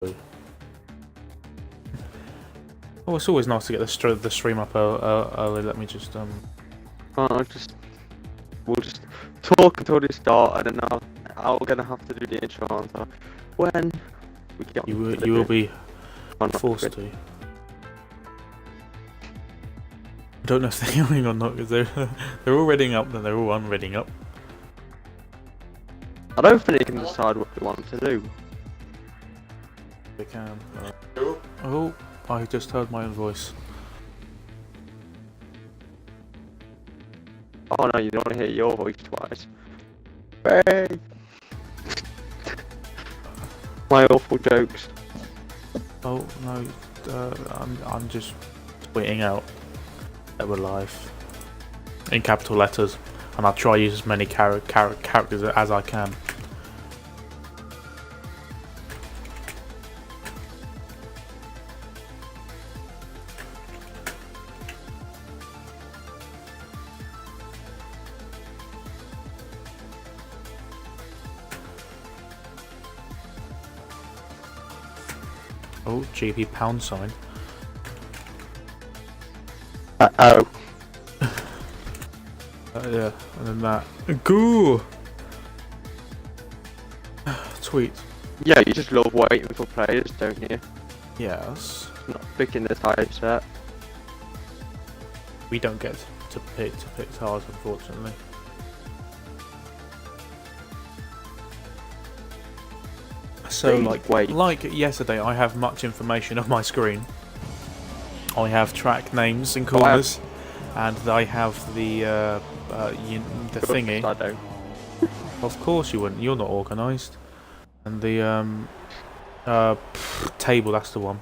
Oh, it's always nice to get the stream up early. Let me just we'll just talk until they start. I don't know. I'm gonna have to do the intro so when we get. You will be forced to. I don't know if they're going or not because they're all reading up, then they're all unreading up. I don't think they can decide what they want to do. They can. Oh, I just heard my own voice. Oh no, you don't want to hear your voice twice. Hey! My awful jokes. Oh no, I'm just tweeting out that we're live in capital letters, and I'll try to use as many characters as I can. Oh, GP £. Uh-oh. Yeah, and then that. Goo! Tweet. Yeah, you just love waiting for players, don't you? Yes. Not picking the typeset. We don't get to pick tires, unfortunately. So, like yesterday, I have much information on my screen. I have track names and corners, and I have the thingy. I don't. Of course you wouldn't. You're not organised. And the table. That's the one.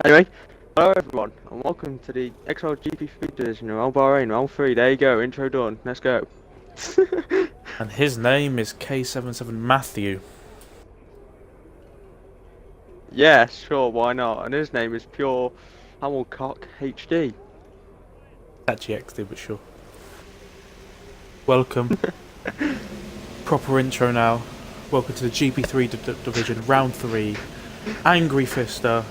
Anyway, hello everyone, and welcome to the XL GP3 division of Bahrain, round 3. There you go, intro done. Let's go. And his name is K77 Matthew. Yeah, sure, why not? And his name is Pure Hamilcock HD. Actually XD, but sure. Welcome. Proper intro now. Welcome to the GP3 division, round 3. Angry Fister,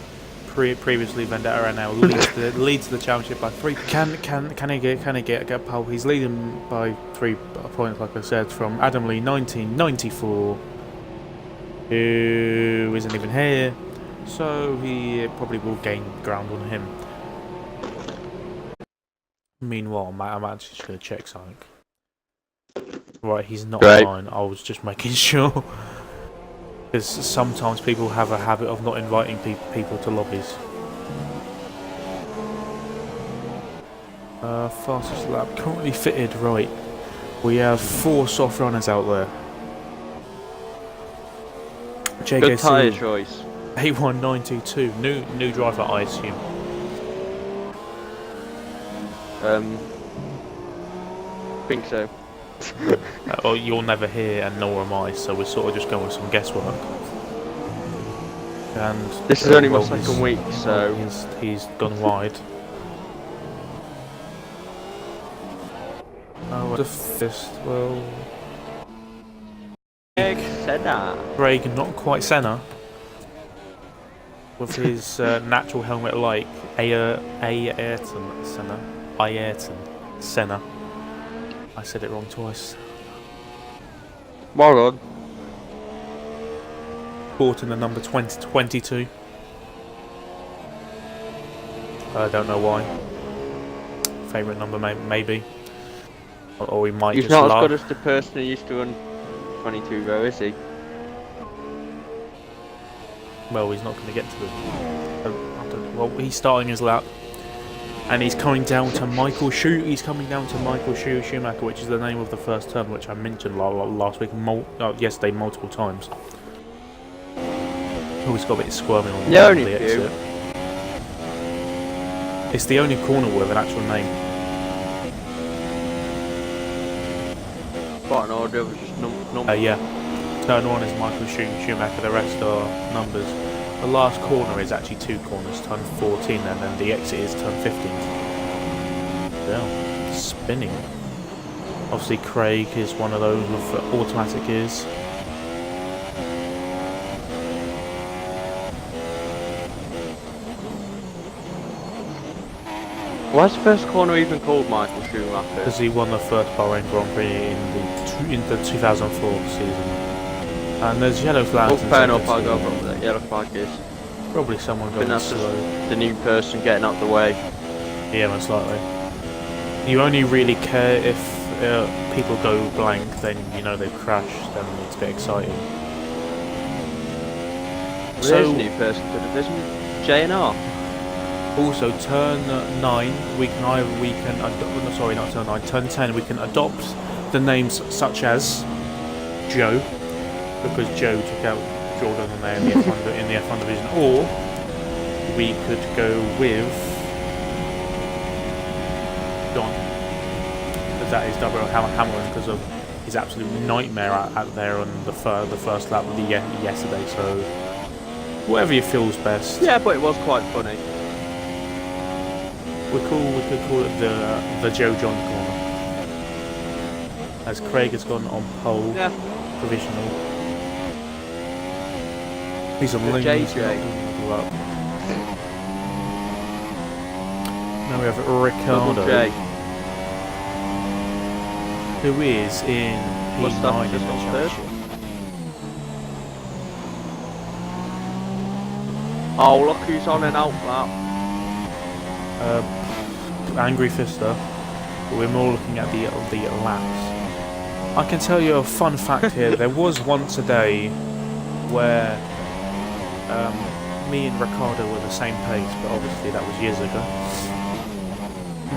previously Vendetta, and now leads the championship by 3. Can he get a pole? He's leading by 3 points, like I said, from Adam Lee 1994, who isn't even here. So he probably will gain ground on him. Meanwhile, I'm actually just going to check something. Right, he's not online. I was just making sure. Because sometimes people have a habit of not inviting people to lobbies. Fastest lap currently fitted. Right, we have 4 soft runners out there. JKC, Good tyre choice. A1922, new driver, I assume. Think so. Oh, you're never here, and nor am I, so we're sort of just going with some guesswork. And this is only my second week, so he's gone wide. Oh, the fist. Well, Craig, not quite Senna, with his natural helmet like Ayrton Senna. I said it wrong twice. Well done. Caught in the number 2022. I don't know why. Favourite number, maybe. Or we might He's just not laugh. as good as the person who used to run 22 though, is he? Well, he's not going to get to the... well, he's starting his lap. And he's coming down to Michael Schumacher, which is the name of the first turn, which I mentioned last week, yesterday, multiple times. Oh, he's got a bit squirming on the exit. It's the only corner with an actual name. But no, there was just number. Yeah. Turn 1 is Michael Schumacher, the rest are numbers. The last corner is actually 2 corners, turn 14, and then the exit is turn 15. Yeah, spinning. Obviously Craig is one of those with automatic gears. Why is the first corner even called Michael Schumacher? Because he won the first Bahrain Grand Prix in the 2004 season. And there's yellow flags. Oh, fair enough, I'll go over what that yellow flag is. Probably someone I think going that's slow. just the new person getting out the way. Yeah, most likely. You only really care if people go blank, then you know they've crashed, then it's a bit exciting. Well, So, there's a new person to the division, J&R. also, turn 9, turn 10, we can adopt the names such as Joe, because Joe took out Jordan and they in the F1 division, or we could go with Don, because that is double Hamilton because of his absolute nightmare out there on the first lap of the yesterday. So whatever you feel's best. Yeah, but it was quite funny. We could call it the Joe John corner, as Craig has gone on pole, Yeah. provisional. He's on The lane. JJ. Now we have Double Ricardo, J. who is in P9 in the just got third. championship. Oh, look who's on and out lap. Angry Fister. We're more looking at the laps. I can tell you a fun fact here. There was once a day where me and Ricardo were the same pace, but obviously that was years ago.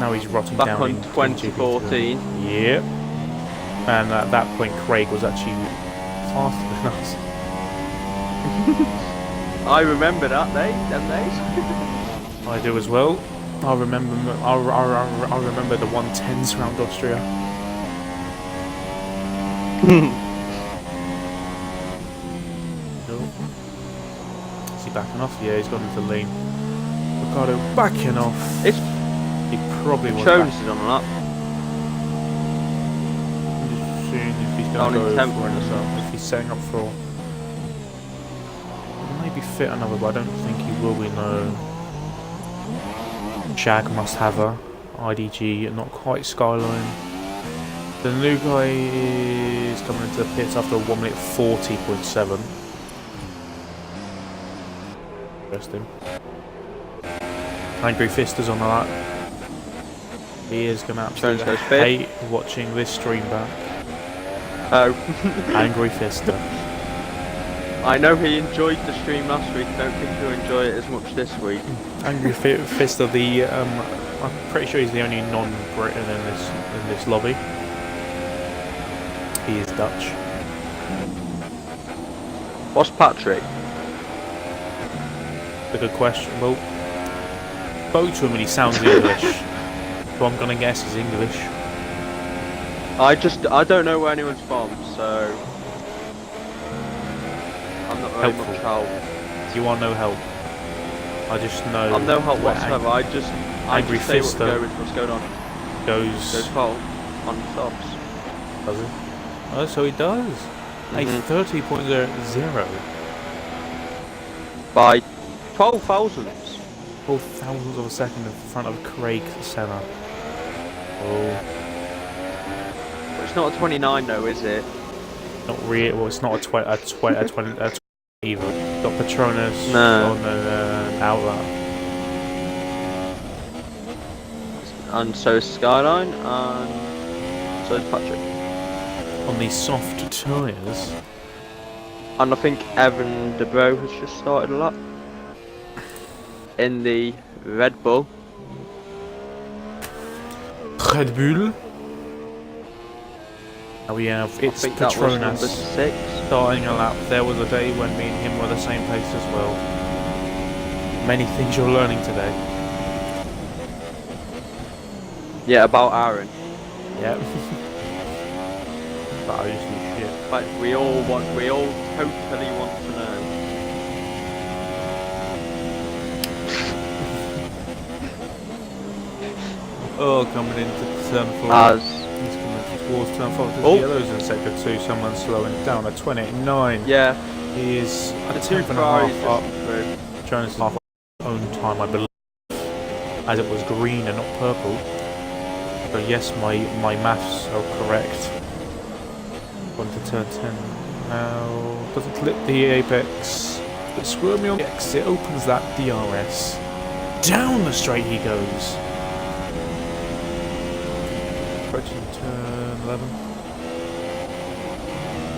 Now he's rotting Back down on in 2014. Yep. And at that point, Craig was actually faster than us. I remember that day, them days. I do as well. I remember the 110s around Austria. Is he backing off? Yeah, he's gone into the lane. Ricardo backing off. It's He probably was. Jones is on a lap. I'm just seeing if he's Down going to in go 10th for or so. if he's setting up for. Maybe fit another, but I don't think he will be. No. Jag must have a IDG, not quite Skyline. The new guy is coming into the pits after 1 minute 40.7. Interesting. Angry Fister's on that. He is going to absolutely Jones goes hate watching this stream back. Oh. Angry Fister. I know he enjoyed the stream last week. I don't think he'll enjoy it as much this week. Angry Fister, I'm pretty sure he's the only non-Briton in this lobby. He is Dutch. What's Patrick? A good question. Well, spoke to him and he sounds English, so I'm gonna guess he's English. I don't know where anyone's from, so I'm not very Helpful. much help. You are no help. I just know. I'm no help where whatsoever. I just Angry say Fister what's going on. Goes goes. fault on softs. Does he? Oh, so he does. A 30.0 By 12 thousandths. 4 thousandths of a second in front of Craig Senna. Oh, It's not a 29 though, is it? not really. Well, it's not a 20 either. Got Patronus No. on an outlet. And so is Skyline, and so is Patrick. On these soft tyres. And I think Evan DeBro has just started a lap. In the Red Bull. Red Bull. Now we have I it's think that was number Patronus 6. starting a lap. There was a day when me and him were the same pace as well. Many things you're learning today. Yeah, about Aaron. Yeah. But I used to shit. But we all totally want to know. Oh, coming into turn 4. As He's coming towards turn 4. There's Oh. yellows in sector 2. Someone's slowing down at 29. yeah, He is the a two tenth and a Ferraris half up. just through. Jonas' half own time, I believe. as it was green and not purple. So yes, my maths are correct. On to turn 10 now. Doesn't clip the apex. But squirmy on the exit opens that DRS. Down the straight he goes. Approaching turn 11.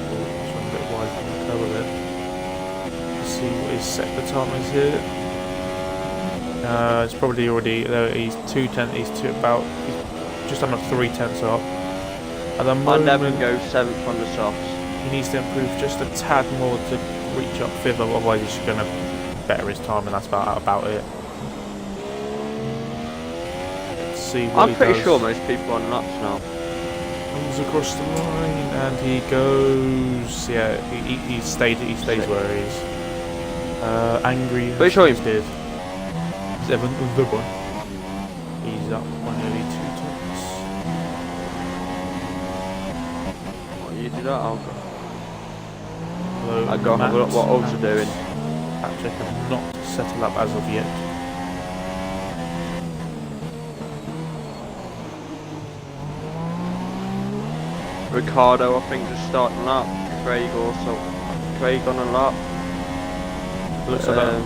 Oh, just went a bit wide from the cover there. Let's see what his sector time is here. It's probably already. He's 2/10. He's just under 3/10 up. At the moment, Devon goes 7th on the softs. he needs to improve just a tad more to reach up 5th. Otherwise, he's going to better his time, and that's about it. Let's see what I'm pretty does. sure most people are on laps now. Comes across the line and he goes. Yeah, he stays where he is. Angry. Pretty sure he did. 7th of the one. He's up by nearly 2 tenths. What, you do that? I'll Although go have a look what Oaks are and doing. Patrick have not settled up as of yet. Ricardo, I think, just starting a lap. Craig also. Craig on a lap. Looks like that.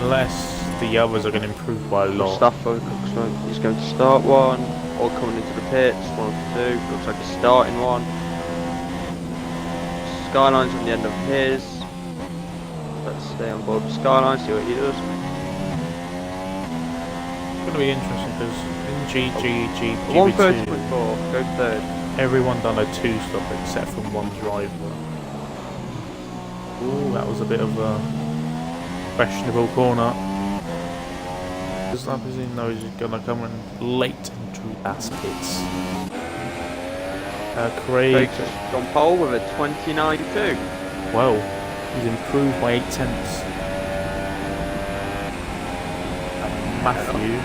Unless the others are going to improve by a lot. Stafford looks like he's going to start one. Or coming into the pits, 1 of 2. Looks like he's starting one. Skyline's on the end of his. Let's stay on board with Skyline, see what he does. It's going to be interesting because in GP2, 130.4, go 3rd. everyone done a 2-stop except from one driver. Ooh, that was a bit of a questionable corner. Just like as he knows he's going to come in late into that pits. Craig's on pole with a 29.2. Well, he's improved by 8 tenths. And Matthew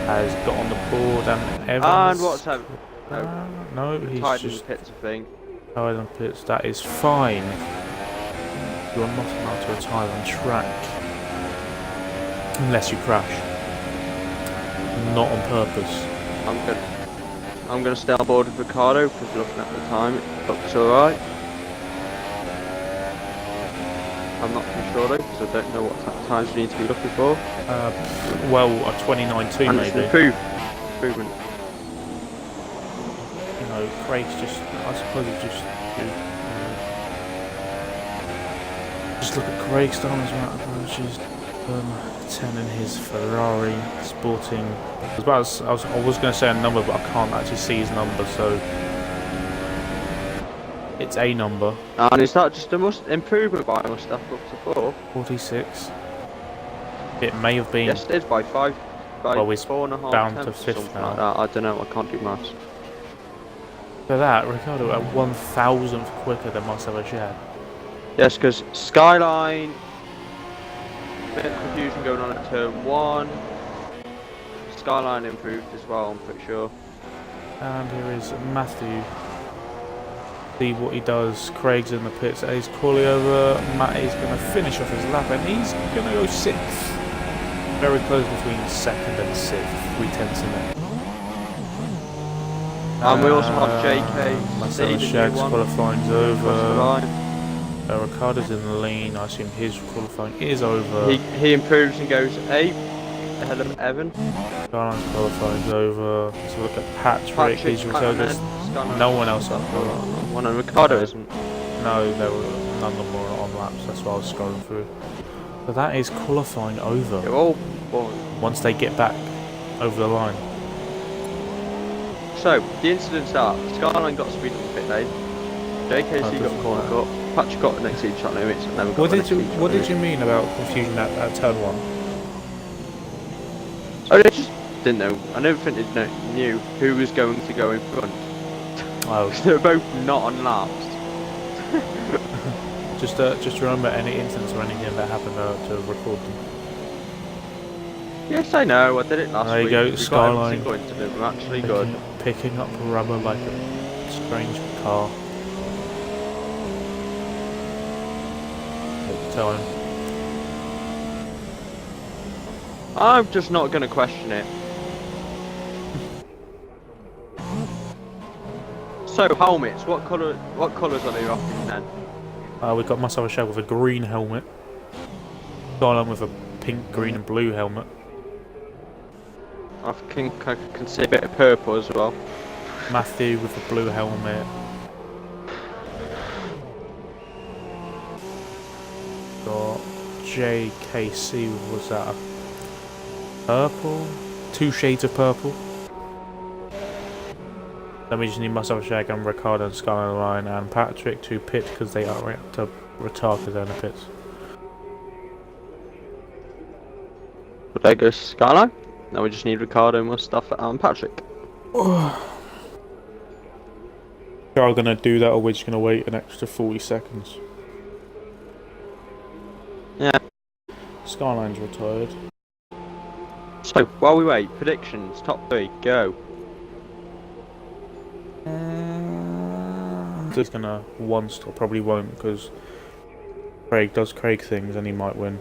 has got on the board and Evans. And what's happening? No, he's Tied in just the pits, I think. tied on pits. That is fine. You are not allowed to retire on track unless you crash. Not on purpose. I'm gonna stay on board with Ricardo because looking at the time, it looks alright. I'm not too sure though because I don't know what times we need to be looking for. Well, a 29.2 And maybe. it's an improvement. You know, Craig's just. I suppose it's just look at Craig's time as well. Approaches 10 in his Ferrari sporting. I was going to say a number, but I can't actually see his number, so it's a number. And is that just a improvement by Mustafa up to 4? 46. It may have been. Yes, it is by 5. By Well, we're 4.5 bound to tenths or 5th something now. like that. I don't know. I can't do maths. For that, Ricardo at 1,000th quicker than Marcelo Chad. Yes, because Skyline. Bit of confusion going on at turn 1. Skyline improved as well, I'm pretty sure. And here is Matthew. See what he does. Craig's in the pits. He's calling over. Matt is going to finish off his lap, and he's going to go 6th. Very close between 2nd and 6th. 3 tenths in there. And we also have JK. Marcelo Shag's qualifying's over. Ricardo's in the lean. I assume his qualifying is over. He improves and goes 8th ahead of Evan. Skyline's qualifying's over. Let's look at Patrick. He's Ricardo's. No one else up. One and Ricardo isn't. No, there were none of them were on laps. That's why I was scrolling through. But that is qualifying over. They're all boring. Once they get back over the line. So the incidents are Skyline got speed on the pit lane. JKC got corner cut. Patrick got the next speed shot limits and never got What the did next you speed shot What did limit. you mean about confusion at turn 1? I just didn't know. I never think they knew who was going to go in front. Oh, They were both not on laps. just remember any incidents or anything that happened to record them. Yes, I know. I did it last There you week. go, We got every Skyline. single incident. We're actually good. Picking up rubber like a strange car. Tell him. I'm just not going to question it. So helmets, what colours are they rocking then? We've got myself a shell with a green helmet. Skyline with a pink, green, and blue helmet. I can see a bit of purple as well. Matthew with a blue helmet. Got JKC, was that a purple? 2 shades of purple. Then we just need myself a shag and Ricardo and Skyline and Patrick to pit because they are to retard because they're in the pits. But there goes Skyline. Now we just need Ricardo, Mustafa and Patrick. Are we going to do that or we're just going to wait an extra 40 seconds? Yeah. Skyline's retired. So, while we wait, predictions, top 3, go. He's going to one stop, probably won't because Craig does Craig things and he might win.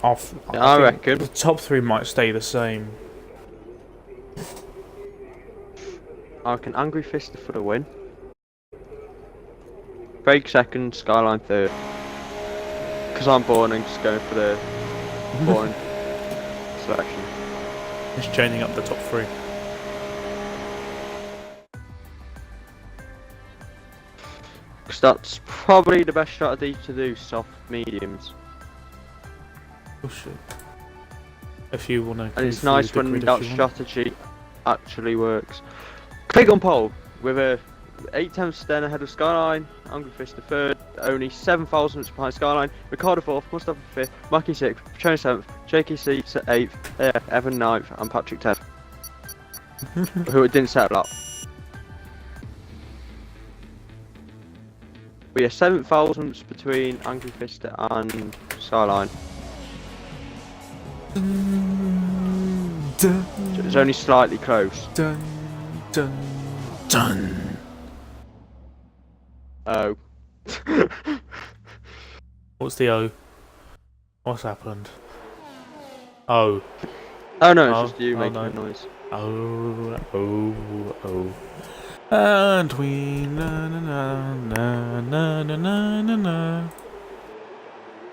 I reckon. The top 3 might stay the same. I reckon Angry Fist for the win. Craig second, Skyline third. Because I'm boring and just going for the boring selection. Just changing up the top 3. Because that's probably the best strategy to do, soft mediums. Oh shit. If you want to. And it's nice when that strategy actually works. Craig on pole with a 8/10 then ahead of Skyline, Angry Fist the third, only 7 thousandths behind Skyline, Ricardo fourth, Mustafa fifth, Mackie sixth, Patroni seventh, JKC eighth, Evan ninth, and Patrick 10th. Who didn't settle up. We are 7 thousandths between Angry Fist and Skyline. Dun, It's only slightly close. dun, dun, dun. Oh. What's the O? What's happened? Oh. Oh no, it's Oh, just you making no. a noise. Oh. And we na na na na na na na na na.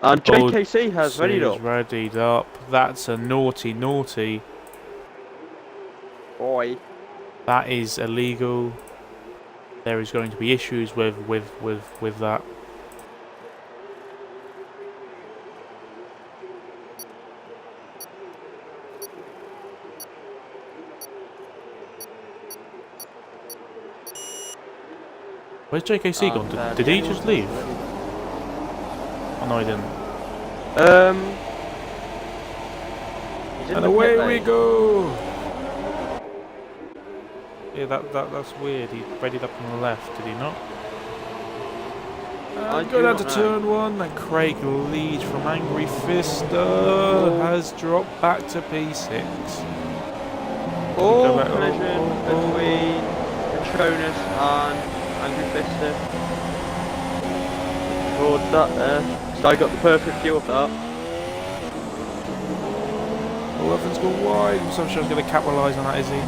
And JKC has readied up. Readied up. That's a naughty. Boy. That is illegal. There is going to be issues with that. Where's JKC gone? Did he just leave? Oh no, he didn't. He's in And the away pit we lane. go! Yeah, that's weird. He readied up on the left, did he not? I Go do down not to know. turn 1, and Craig leads from Angry Fister. Has dropped back to P6. Oh, Go back- collision between Patronus and Angry Fister. Towards that there. So I got the perfect view of that. Oh, Evans gone wide. So I'm sure he's going to capitalise on that, is he?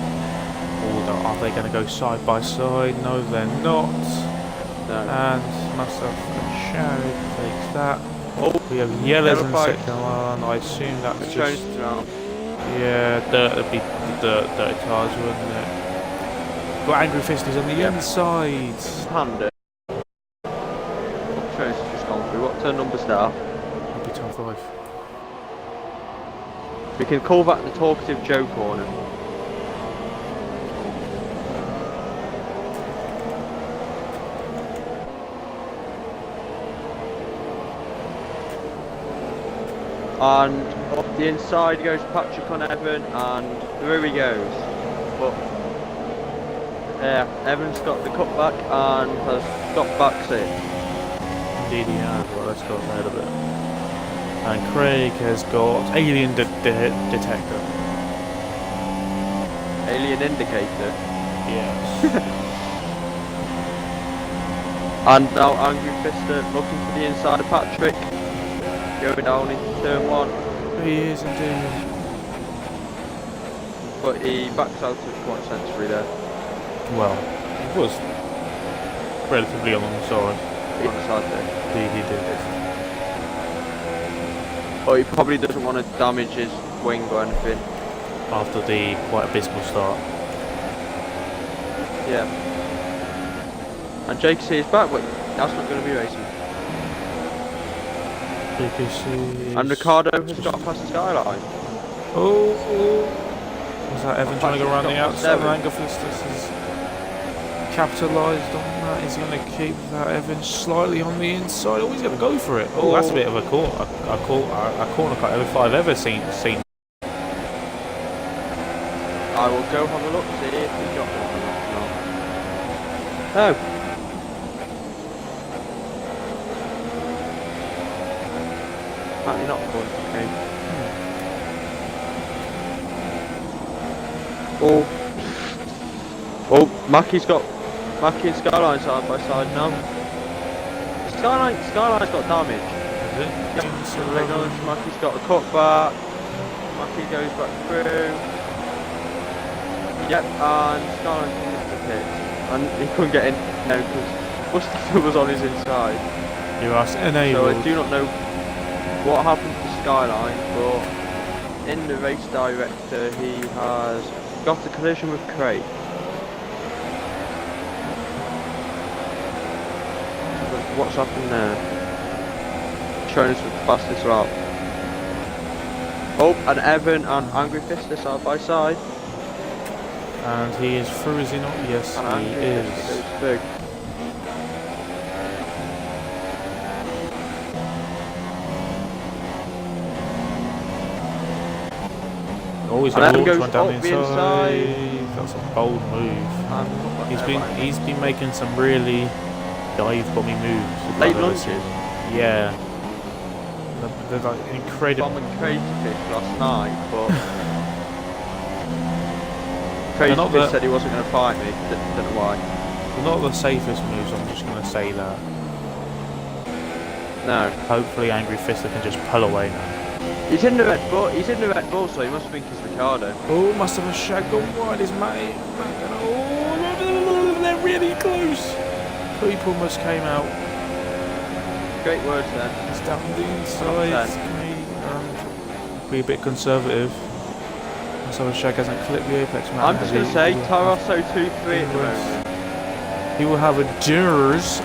Or are they going to go side by side? No, they're not. No. And myself and Sharry takes that. Oh, We have yellows in Terrified. second one. I assume that's Patronus just... is around. Yeah, dirt would be the dirty tires, wouldn't it? Got Angry Fisties on the inside. Panda. Patronus has just gone through. What's her numbers there? That'd be turn 5. We can call that the talkative Joe corner. And up the inside goes Patrick on Evan, and through he goes. But yeah, Evan's got the cutback and has got back sit. Indeed he has. Well, let's go ahead of it. And Craig has got alien detector. Alien indicator. Yes. And now Angry Fister looking for the inside of Patrick. Going down into turn 1. He is indeed. But he backs out to quite sensory there. Well, it was relatively alongside. On the side there. He did. But he probably doesn't want to damage his wing or anything. After the quite abysmal start. Yeah. And JKC is back, but that's not going to be racing. JKC. And Ricardo has got past the skyline. Oh. Was that Evan trying to go around the outside? Angerfist has capitalised on that. He's going to keep that Evan slightly on the inside. Oh, he's going to go for it. Oh, that's a bit of a corner cut if I've ever seen. I will go have a look, see if he's got one or not. No. Apparently not good, okay. Oh, Mackie's got Mackie and Skyline side by side now. Skyline's got damage. Is it? Yep. Mackie's got a cutback. Mackie goes back through. Yep, and Skyline hit the pit. And he couldn't get in now because Mustafa was on his inside. You are enabled. So I do not know what happened to Skyline, but in the race director he has got a collision with Craig. What's happened there? Showing us the fastest route. Oh, and Evan and Angry Fist are side by side. And he is through, is he not? Yes, And he Angry is. Fist goes through. Oh, he's And going to Evan launch goes one down the up the inside. That's a bold move. And He's been making some really dive bomby moves. if late I've ever launches. seen. Yeah. They're like incredible. Bombing Crazy Fish last night, but They're Crazy not Fish the- said he wasn't going to fight me. Don't know why. They're not the safest moves, I'm just going to say that. No. Hopefully Angry Fister can just pull away now. He's in the Red Bull. He's in the Red Bull, so he must think he's Ricardo. Oh, must have a shag gone wide, is Matty. Oh, they're really close. People almost came out. Great words there. It's down the inside. Be a bit conservative. So Shag hasn't clipped the apex map. I'm just going to say Tarasso 2-3 at the moment. He will have a Durs.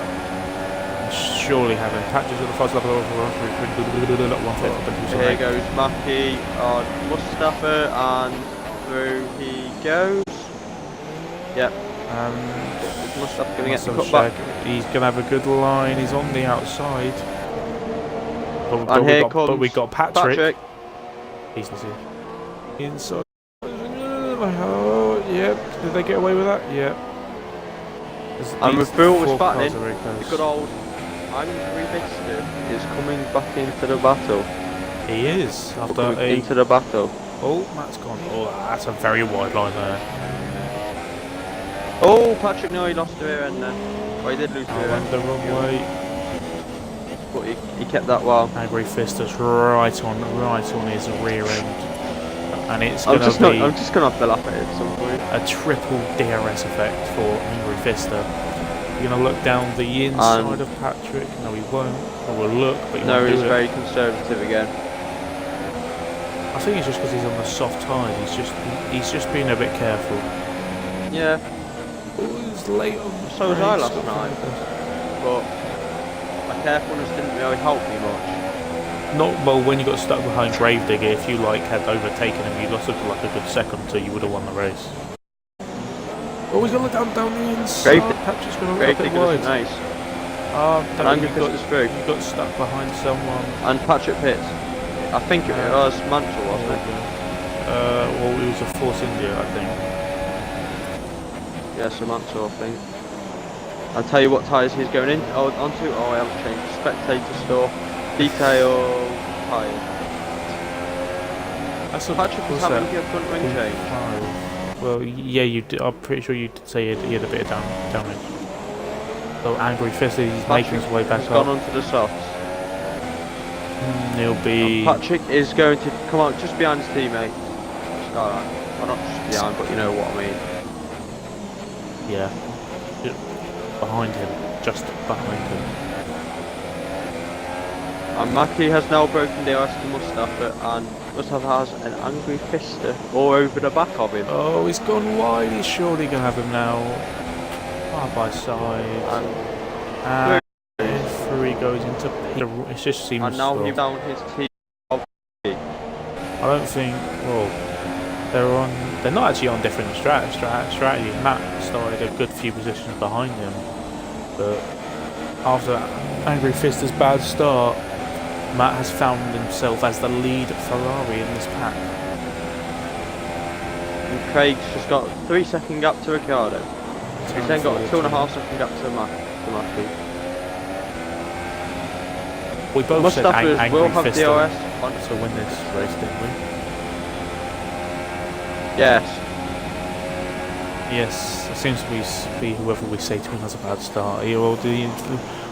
Surely having patches at the fast level of 150. Here goes Mackie on Mustafa and through he goes. Yep. Mustafa going to get the cutback. He's going to have a good line. He's on the outside. And here comes but we got Patrick. He's Inside. Oh, yep. Did they get away with that? Yep. And with Bill was batting, the good old Angry Fister is coming back into the battle. He is. Into the battle. Oh, Matt's gone. Oh, that's a very wide line there. Oh, Patrick, no, he lost the rear end then. Well, he did lose the rear Went end. the wrong way. But he kept that well. Angry Fister's right on his rear end. And it's I'm going to be I'm just going to have to laugh at it at some point. a triple DRS effect for Angry Fister. You're going to look down the inside of Patrick. No, he won't. Or will look, but he No, won't he's do it. very conservative again. I think it's just because he's on the soft tyres. He's just being a bit careful. Yeah. Oh, he's late on the So was I last brakes. night. But my carefulness didn't really help me much. Not well when you got stuck behind Gravedigger. If you had overtaken him, you lost it for like a good second until you would have won the race. Oh, he's gonna look down the inside. Patrick's gonna look a bit wide. Nice. And Angry Fister's through. You got stuck behind someone. And Patrick Pitts. I think it was Mansell, wasn't it? Well, it was a Force India, I think. Yeah, so Mansell, I think. I'll tell you what tyres he's going in onto. Oh, I haven't changed. Spectator store. Detail tyre. Patrick was having a front wing change. Well, yeah, you did. I'm pretty sure you did say he had a bit of damage. So Angry Fist, he's making his way back He's gone up. onto the softs. He'll be... Patrick is going to come out just behind his teammate. Skyline. Well, not just behind, but you know what I mean. Yeah. Behind him. Just behind him. And Mackie has now broken the ice to Mustafa, and Mustafa has an Angry Fister all over the back of him. Oh, he's gone wide. He's surely going to have him now. Side by side. And three goes into Peter. It just seems... And now he found his team. I don't think... Well, they're not actually on different strategies. Matt started a good few positions behind him. But after Angry Fister's bad start, Matt has found himself as the lead Ferrari in this pack. And Craig's just got a 3-second gap to Ricardo. He's then got a 2.5-second gap to Mackie. We both Mustafa said Angry will have Fister DRS to win this race, didn't we? Yes. Yes, it seems to be whoever we say to him has a bad start.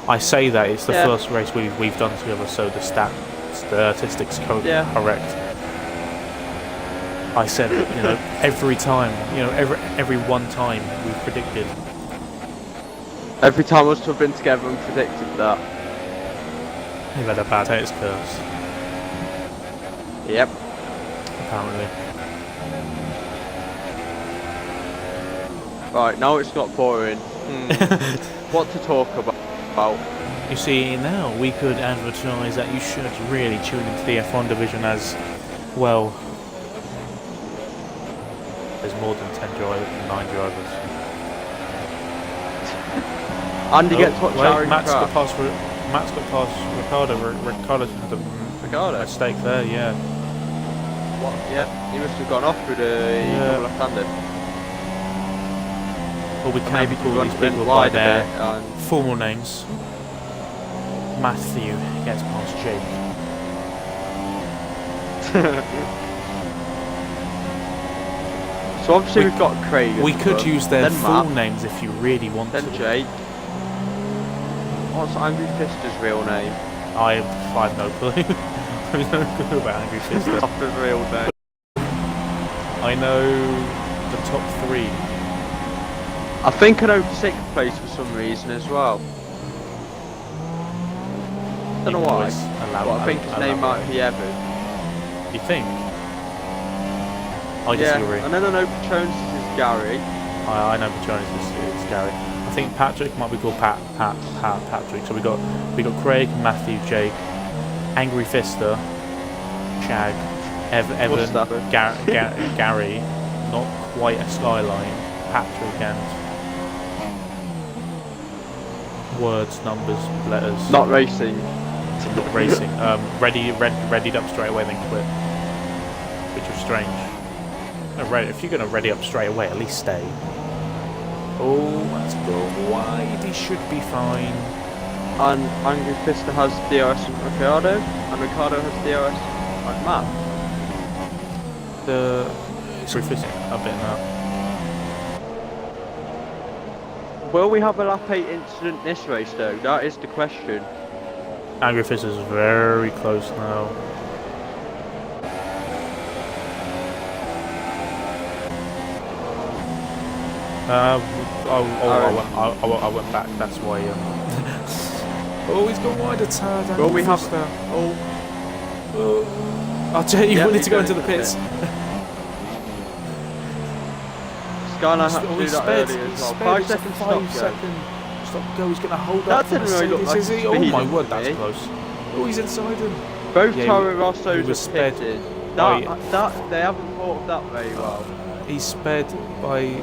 I say that it's the first race we've done together, so the statistics correct. I said, every time, every one time we've predicted. Every time us to have been together and predicted that. They've had a bad haters curse. Yep. Apparently. Right, now it's not boring. What to talk about? You see, now we could advertise that you should really tune into the F1 division as well. There's more than 9 drivers. Andy gets what Jarry Matt's got past Ricardo. Ricardo had a mistake there, yeah. What? Yeah, he must have gone off with a double left-handed. Well, we can maybe call these people by their formal names. Matthew gets past Jake. So obviously we've got Craig. We could use their full names if you really want to. Then Jake. What's Angry Fister's real name? I've no clue. I have no clue about Angry Fister. What's his real name? I know the top 3. I think I know 6th place for some reason as well. Don't know why. But I think his name might be Evan. You think? I disagree. And then I know Patronis is Gary. I know Patronis is Gary. I think Patrick might be called Patrick. So we got Craig, Matthew, Jake, Angry Fister, Shag, Evan, Gary, not quite a Skyline, Patrick, and words, numbers, letters. Not racing. Not racing. Readied up straight away, then quit. Which was strange. No, if you're going to ready up straight away, at least stay. Oh, let's go wide. He should be fine. And Angry Fister has DRS on Ricardo, and Ricardo has DRS on Matt. Angry Fister a bit now. Will we have a lap 8 incident this race though? That is the question. Angry Fister's very close now. I went back. That's why. Oh, he's gone wide a tad. Will we have? I'll tell you, wanted to go into the pits. Skyline had to do that earlier as well. 5 seconds Stop go. He's going to hold that up. Didn't really look like speed, oh my word, that's close. Oh, he's inside him. Both Toro Rossos are sped. pitted. They haven't thought of that very well. He's sped by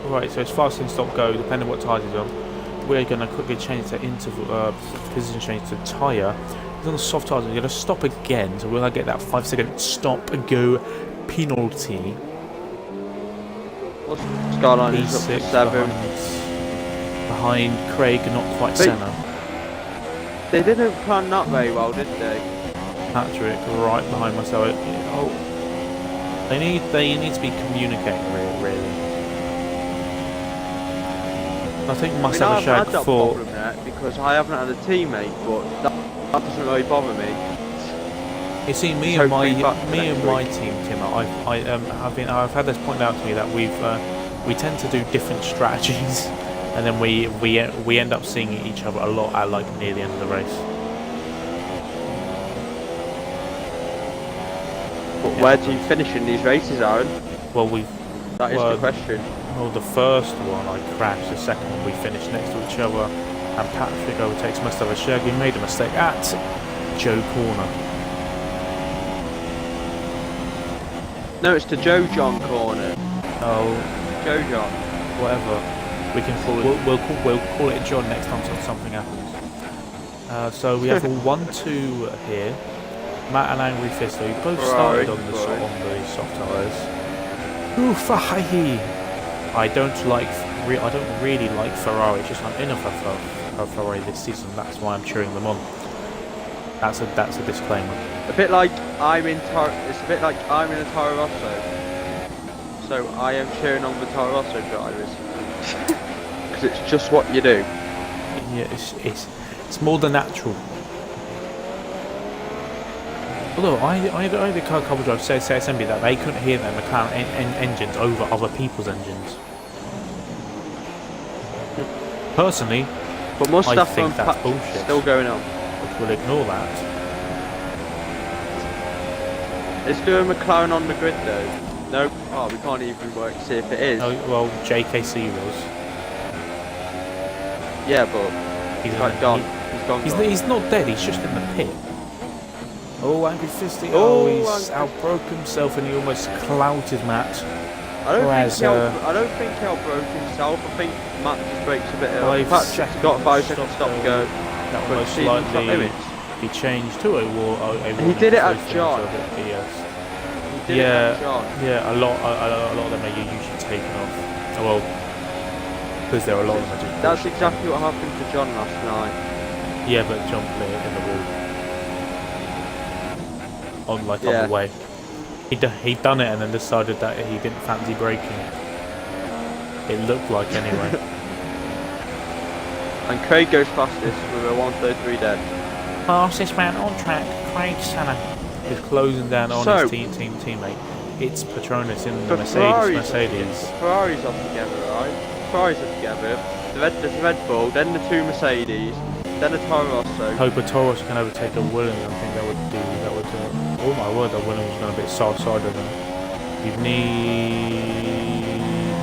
right. So it's fast and stop go, depending on what tyres he's on. We're going to quickly change the position change to tyre. He's on the soft tyres. We're going to stop again, so we're going to get that 5-second stop and go penalty. Skyline is up to 7. Behind Craig, not quite Senna. They didn't plan that very well, did they? Patrick right behind myself. Oh, they need to be communicating really. I think I must mean, I have a haven't shag had that for. problem yet because I haven't had a teammate, but that doesn't really bother me. You see, me Just and hope he's back for me next and my week. team, Tim, I've had this pointed out to me that we tend to do different strategies, and then we end up seeing each other a lot at like near the end of the race. But where do you finish in these races, Aaron? Well, That is the question. well, the first one I crashed. The second one we finished next to each other, and Patrick overtakes must have a shag. We made a mistake at Joe Corner. No, it's the Joe John corner. Oh, Joe John. whatever. We can call it. We'll call it John next time something happens. So we have a 1-2 here. Matt and Angry Fister, we both started on the soft tyres. Oof, I don't really like Ferrari. It's just I'm in a Ferrari this season. That's why I'm cheering them on. That's a disclaimer. A bit like it's a bit like I'm in a Toro Rosso. So I am cheering on the Toro Rosso drivers. Because it's just what you do. Yeah, it's more than natural. Although I had a couple of drivers say assembly that they couldn't hear their McLaren engines over other people's engines. Personally, But more I stuff think from that's bullshit. still going on. But we'll ignore that. Is doing McLaren on the grid though? Nope. Oh, we can't even work to see if it is. Oh, well, JKC was. Yeah, but He's like gone. He's gone. He's not dead. He's just in the pit. Oh, Angry Fisty. Oh, He's outbroke himself and he almost clouted Matt. I don't think he outbroke himself. I think Matt just breaks a bit early. Patrick's got 5 seconds stop to go. That But most season's not likely limits. he changed to a He did it at John. Yes. He did it at John. Yeah, a lot of them are usually taken off. Well, because there are a lot of them. That That's exactly what happened to John last night. Yeah, but John played it in the wall. On the way. He'd done it and then decided that he didn't fancy braking. It looked like anyway. And Craig goes fastest with a 1:33 dead. Fastest man on track, Craig Senna is closing down on his teammate. It's Petronas in the Mercedes. Ferraris are together, right? Ferraris are together. The Red Bull, then the 2 Mercedes, then the Toro Rosso. Hope a Taurus can overtake a Williams. I think that would oh my word, that Williams is going to be south-sided then. You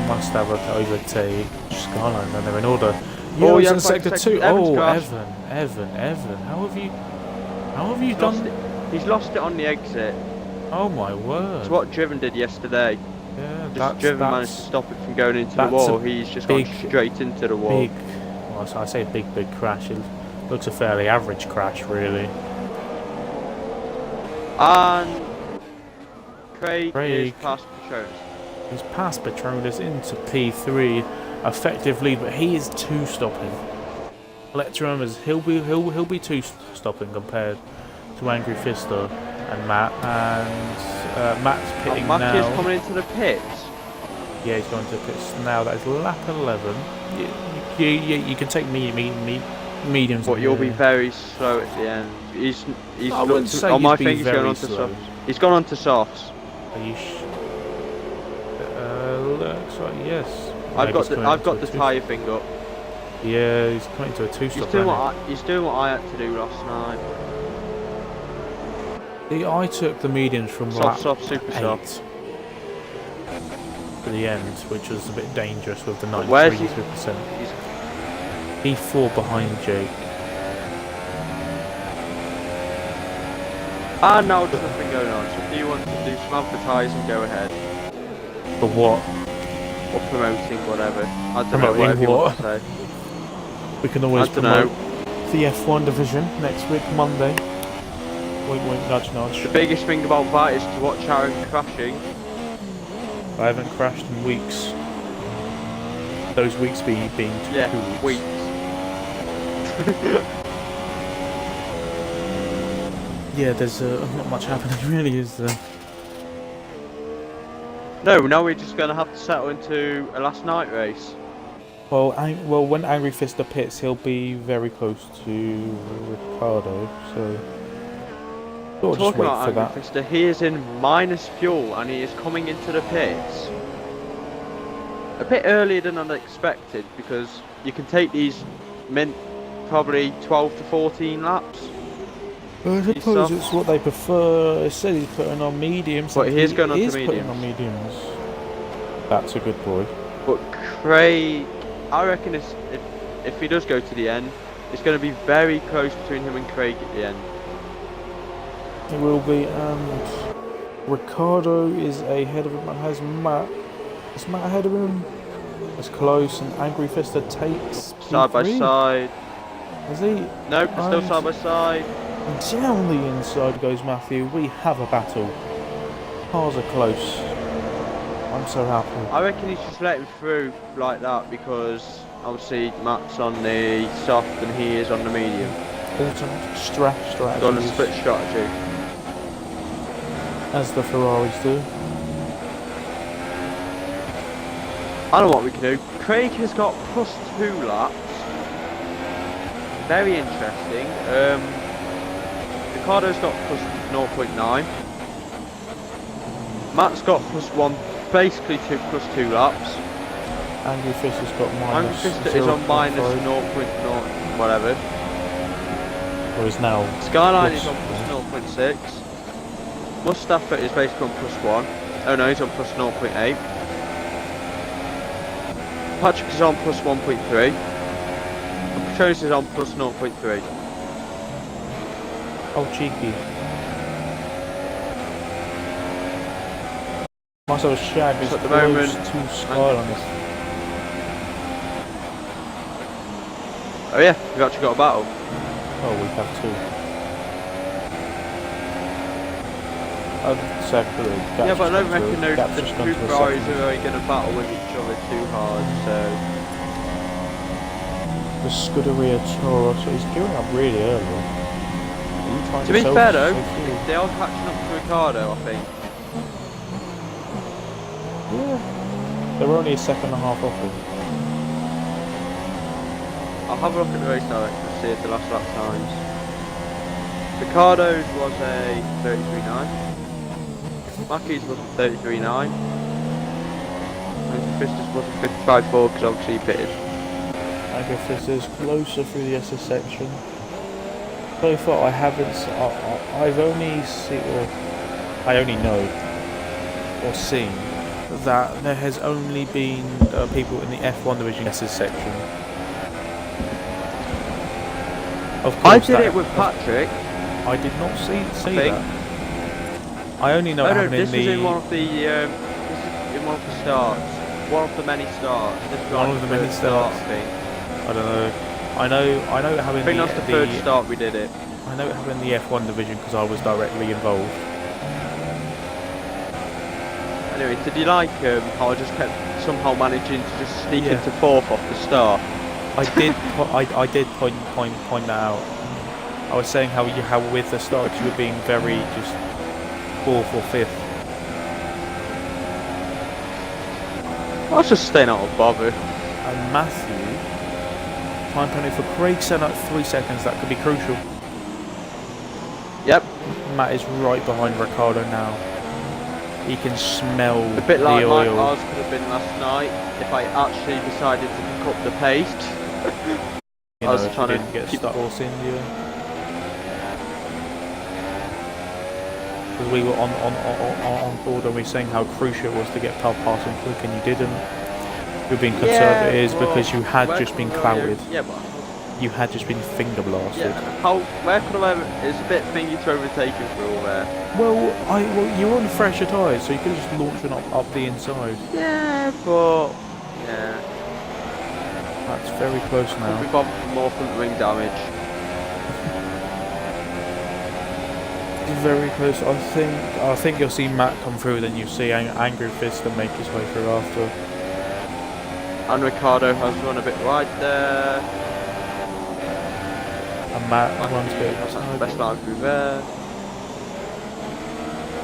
must have to overtake Skyline, then they're in order. Oh, yeah, in sector 2. Oh, Evan. How have you done? He's lost it on the exit. Oh my word. It's what Driven did yesterday. Yeah, Driven managed to stop it from going into the wall. He's just gone straight into the wall. Well, I say big crash. It looks a fairly average crash, really. And Craig is past Petronas. He's past Petronas into P3, effective lead, but he is 2-stopping. Electrum is he'll be 2-stopping compared to Angry Fister and Matt, and Matt's pitting now. Matt is coming into the pits. Yeah, he's going to pits now. That is lap 11. You can take mediums. But you'll be very slow at the end. He's I wouldn't say on my you'd be thing. He's very going on to slow. softs. He's gone on to softs. Are you looks like yes. I've got the tyre thing up. Yeah, he's coming to a 2-stop. He's doing what I had to do last night. I took the mediums from Soft, super 8 soft. to the end, which was a bit dangerous with the 93%. P4 behind Jake. And now there's nothing going on. So do you want to do some advertising? Go ahead. For what? Or promoting whatever. I don't know, Promoting whatever you want what? to say. We can always I don't promote know. the F1 division next week, Monday. Wink, wink, nudge, nudge. The biggest thing about that is to watch Aaron crashing. I haven't crashed in weeks. Those weeks being 2 weeks. Yeah, there's not much happening really, is there? No, now we're just going to have to settle into a last night race. Well, when Angry Fister pits, he'll be very close to Ricardo, so we'll just Talking wait about for Angry that. Fister, he is in minus fuel and he is coming into the pits a bit earlier than unexpected because you can take these probably 12 to 14 laps. I These suppose it's softs. what they prefer. It said he's putting on mediums, But and he is he going on to is putting on mediums. mediums. That's a good boy. But Craig, I reckon if he does go to the end, it's going to be very close between him and Craig at the end. It will be, and Ricardo is ahead of him and has Matt. Is Matt ahead of him? It's close, and Angry Fister takes Side by P3. side. Is he? Nope, still side by side. Down the inside goes Matthew. We have a battle. Cars are close. I'm so happy. I reckon he's just let him through like that because obviously Matt's on the soft and he is on the medium. Alternate strategy. On a split strategy. As the Ferraris do. I don't know what we can do. Craig has got +2 laps. Very interesting. Ricardo's got +0.9. Matt's got +1, basically +2 laps. Angry Fister's got minus. Angry Fister is on minus 0.0 whatever. Or is now. Skyline is on +0.6. Mustafa is basically on +1. Oh no, he's on +0.8. Patrick is on +1.3. And Petronas is on +0.3. Oh, cheeky. Myself Shag is So at the close moment, to Skyline. Oh yeah, we've actually got a battle. Oh, we have two. Yeah, but I don't reckon the two Ferraris are really going to battle with each other too hard, so... The Scuderia Toro, so he's gearing up really early. To be fair though, they are catching up to Ricardo, I think. Yeah. They're only a second and a half off him. I'll have a look at the race director and see if the last lap times. Ricardo's was a 33.9. Mackey's was a 33.9. And Fister's was a 55.4 because obviously he pitted. Angry Fister's closer through the SS section. So far I haven't, I've only seen, or I only know, or seen, that there has only been people in the F1 division SS section. Of course, I did it with Patrick. I did not see that. I only know this is in one of the this is in one of the starts. One of the many starts. This is one of the many starts. I think. I don't know. I know it happened. I think that's the third start we did it. I know it happened in the F1 division because I was directly involved. Anyway, did you like how I just kept somehow managing to just sneak into fourth off the start? I did. I did point that out. I was saying how with the start you were being very just fourth or fifth. I was just staying out of bother. And Matthew, time penalty for Craig Senna at 3 seconds. That could be crucial. Yep. Matt is right behind Ricardo now. He can smell a bit like the my oil. cars could have been last night if I actually decided to pick up the pace. I was trying to get stuck Force India. Because we were on board and we were saying how crucial it was to get past him quick, and you didn't. You're being conservative because you had just been clouted. Yeah, but you had just been finger blasted. Yeah. Where could I have? It's a bit thingy to overtake him for all there. Well, you were on fresher tyres, so you could have just launched it up the inside. Yeah, but yeah. That's very close now. We've got more front wing damage. Very close. I think you'll see Matt come through, then you see Angry Fister make his way through after. And Ricardo has run a bit wide there. And Matt runs a bit outside. Best line through there.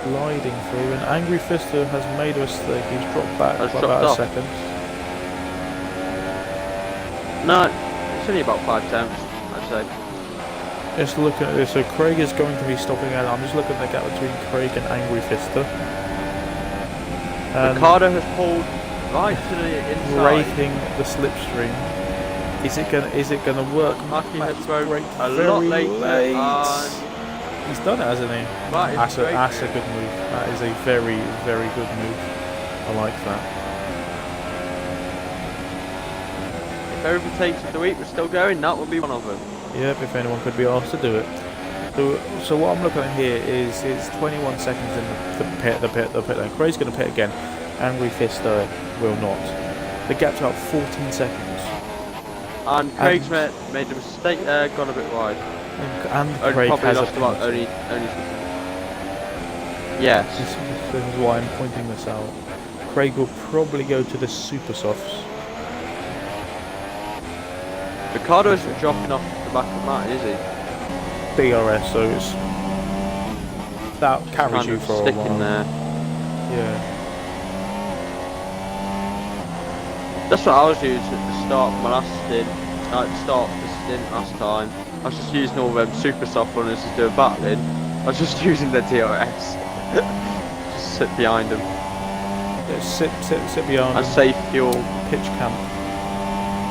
Gliding through, and Angry Fister has made a mistake. He's dropped back by about a second. No, it's only about 5 temps, I'd say. Just looking at this, so Craig is going to be stopping out. I'm just looking at the gap between Craig and Angry Fister. Ricardo has pulled right to the inside. Breaking the slipstream. Is it gonna work? Maki has broke Great. a Very lot later. He's done it, hasn't he? That's a good move. That is a very, very good move. I like that. If overtakes of the week were still going, that would be one of them. Yep, if anyone could be asked to do it. So what I'm looking at here is it's 21 seconds in the pit lane. Craig's going to pit again. Angry Fister will not. The gap's about 14 seconds. And Craig's made a mistake there, gone a bit wide. And Craig has lost about only. Yes. This is why I'm pointing this out. Craig will probably go to the super softs. Ricardo isn't dropping off the back of Matt, is he? DRS, so it's that carries you for a while. Sticking there. Yeah. That's what I was using at the start of my last stint. At the start of the stint last time. I was just using all them super soft runners to do a battling. I was just using the DRS. Just sit behind them. Yeah, sit behind. And save fuel. Pitch camp.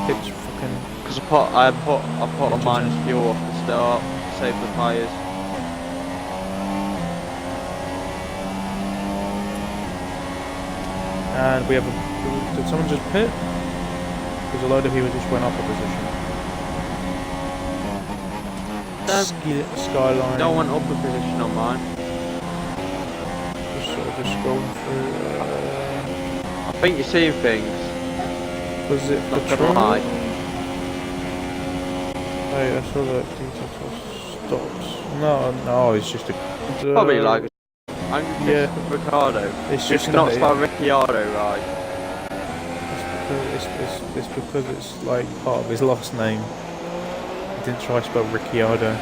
Pitch fucking. Because I put a minus fuel off the start. Save the tyres. And we have did someone just pit? Because a load of people just went up a position. Skyline. No one up a position on mine. Just sort of just scrolling through. I think you're seeing things. Was it Not the gonna lie. Hey, I saw that detail stops. No, it's just a. Probably like. Yeah. Ricardo. It's just not spell Ricciardo right. It's because it's like part of his last name. He didn't try to spell Ricciardo.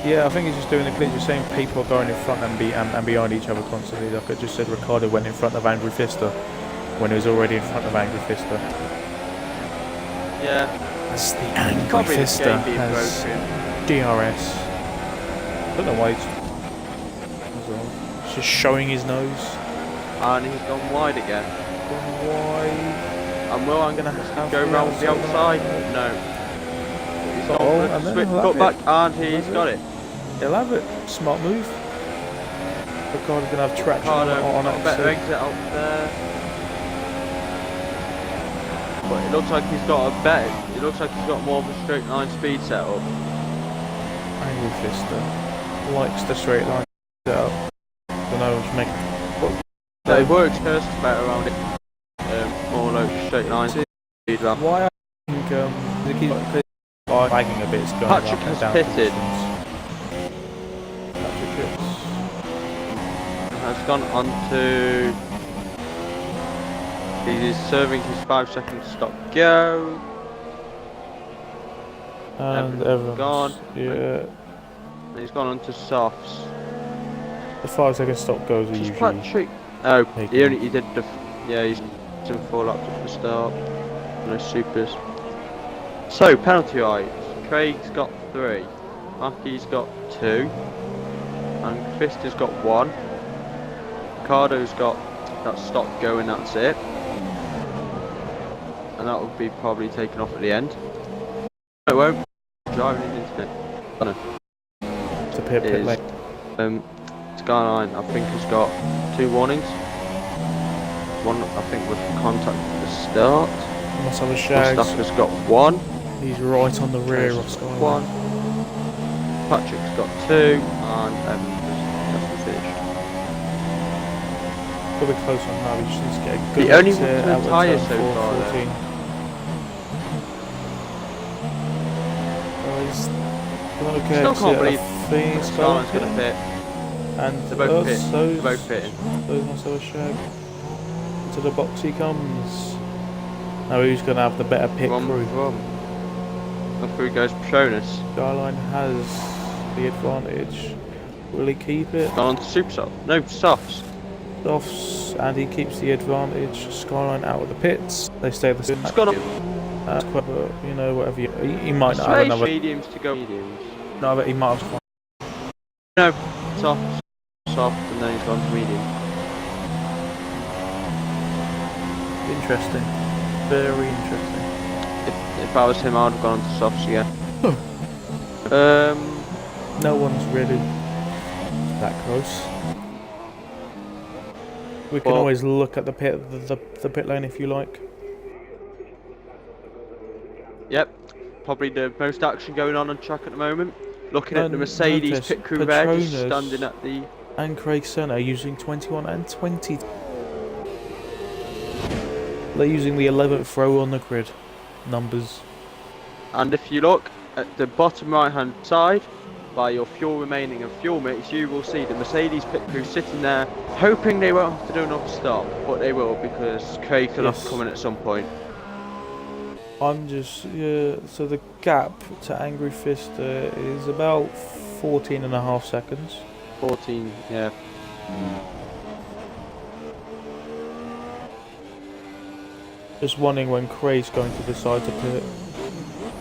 Yeah, I think he's just doing the glitch. You're saying people are going in front and behind each other constantly. Like I just said, Ricardo went in front of Angry Fister when he was already in front of Angry Fister. Yeah. That's the Angry Fister has DRS. I don't know why he's just showing his nose. And he's gone wide again. Gone wide. And I'm going to have to go round the outside. No. He's and then cut back and he's got it. He'll have it. Smart move. Ricardo's going to have traction on a better exit out there. But it looks like he's got more of a straight line speed setup. Angry Fister likes the straight line setup. Don't know what's making. So it works first better around it. More like straight line speed ramp. Why I think they keep lagging a bit. It's going Patrick has pitted. Patrick has gone on to. He is serving his 5-second stop go. And everyone's gone. Yeah. And he's gone on to softs. The 5-second stop goes are usually. Patrick. Oh, he did the. Yeah, he's done 4 laps at the start. No supers. So penalty rights. Craig's got 3. Mackie's got 2. And Fister's got 1. Ricardo's got that stop going. That's it. And that will be probably taken off at the end. No, it won't. Driving into it. No. It's a pit lane. Skyline, I think, has got 2 warnings. One, I think, was contact at the start. Must have a Shags. Mustafa's got 1. He's right on the rear of Skyline. 1. Patrick's got 2, and just finished. Probably close on now. We just need to get a good. The only one to retire so far. Okay, still can't believe Skyline's going to pit. And they're both pitting. Those must have a Shag. To the box he comes. Now who's going to have the better pit crew? Off he goes Patronus. Skyline has the advantage. Will he keep it? Gone on to super soft. No, softs. Softs, and he keeps the advantage. Skyline out of the pits. They stay the same. It's gone on. But, you know, whatever he might not have Sway another. mediums to go mediums. No, but he might have. No, soft, and then he's gone to medium. Interesting. Very interesting. If I was him, I would have gone to softs again. No one's really that close. We can always look at the pit lane if you like. Yep, probably the most action going on track at the moment. Looking at the Mercedes pit crew there, just standing at the... And Craig Senna using 21 and 20. They're using the 11th row on the grid. Numbers. And if you look at the bottom right hand side, by your fuel remaining and fuel mix, you will see the Mercedes pit crew sitting there, hoping they won't have to do another stop, but they will, because Craig will have to come in at some point. I'm just, so the gap to Angry Fist is about 14.5 seconds. 14, yeah. Just wondering when Craig's going to decide to pit.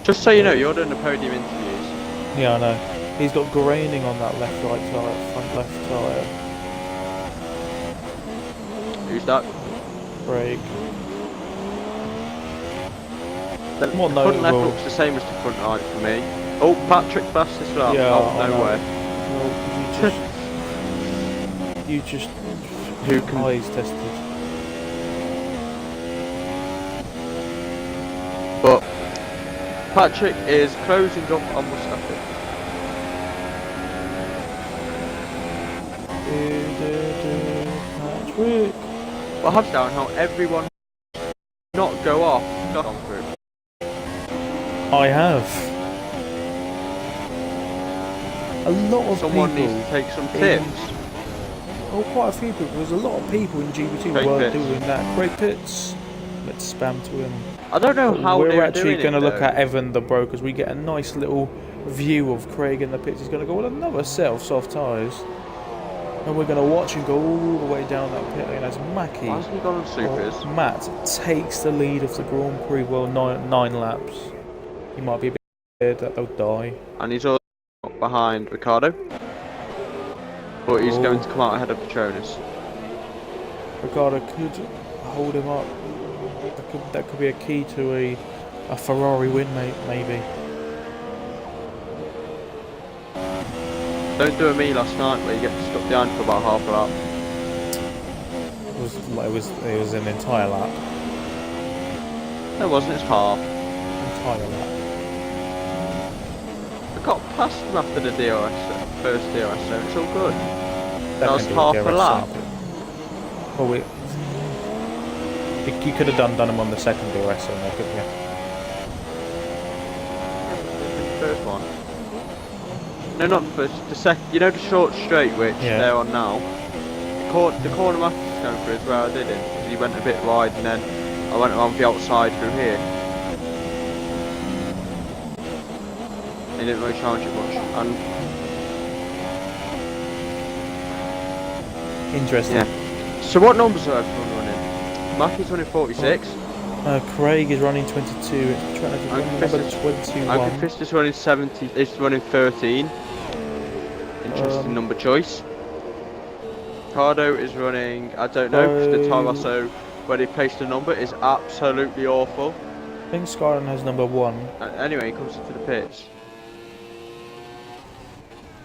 Just so you know, you're doing the podium interviews. Yeah, I know. He's got graining on that left right tyre, front left tyre. Who's that? Craig. The front left looks the same as the front right for me. Oh, Patrick fast as well. Yeah, oh, no way. Well, you just Who can... eyes tested. But Patrick is closing up on Mustafa. Patrick. Well, I have down how everyone not go off gone through. I have. A lot of Someone people needs to take some tips. Oh, quite a few people. There's a lot of people in GP2 who weren't doing that. Craig Pitts. Let's spam to him. I don't know how we're actually going to look at Evan the Bro, because we get a nice little view of Craig in the pits. He's going to go, well, another set of soft tyres. And we're going to watch him go all the way down that pit lane as Mackie. Why hasn't he gone on supers? Matt takes the lead of the Grand Prix, well, nine laps. He might be a bit scared that they'll die. And he's all behind Ricardo. But he's going to come out ahead of Petronas. Ricardo could hold him up. That could be a key to a Ferrari win, maybe. Don't do a me last night where you get stuck behind for about half a lap. It was an entire lap. No, it wasn't. It's half. Entire lap. I got past him after the DRS, first DRS, so it's all good. That was half a lap. Well, you could have done him on the second DRS, and there, couldn't you? First one. No, not the first. The second. You know the short straight which they're on now. The corner Matthew's going through is where I did it. Because he went a bit wide, and then I went around the outside through here. He didn't really challenge it much. And interesting. Yeah. So what numbers are everyone running? Matthew's running 46. Craig is running 22. Angry 21. Fist is running 70. It's running 13. Interesting number choice. Ricardo is running, I don't know, because the time also where he placed the number is absolutely awful. I think Skyron has number 1. Anyway, he comes into the pits.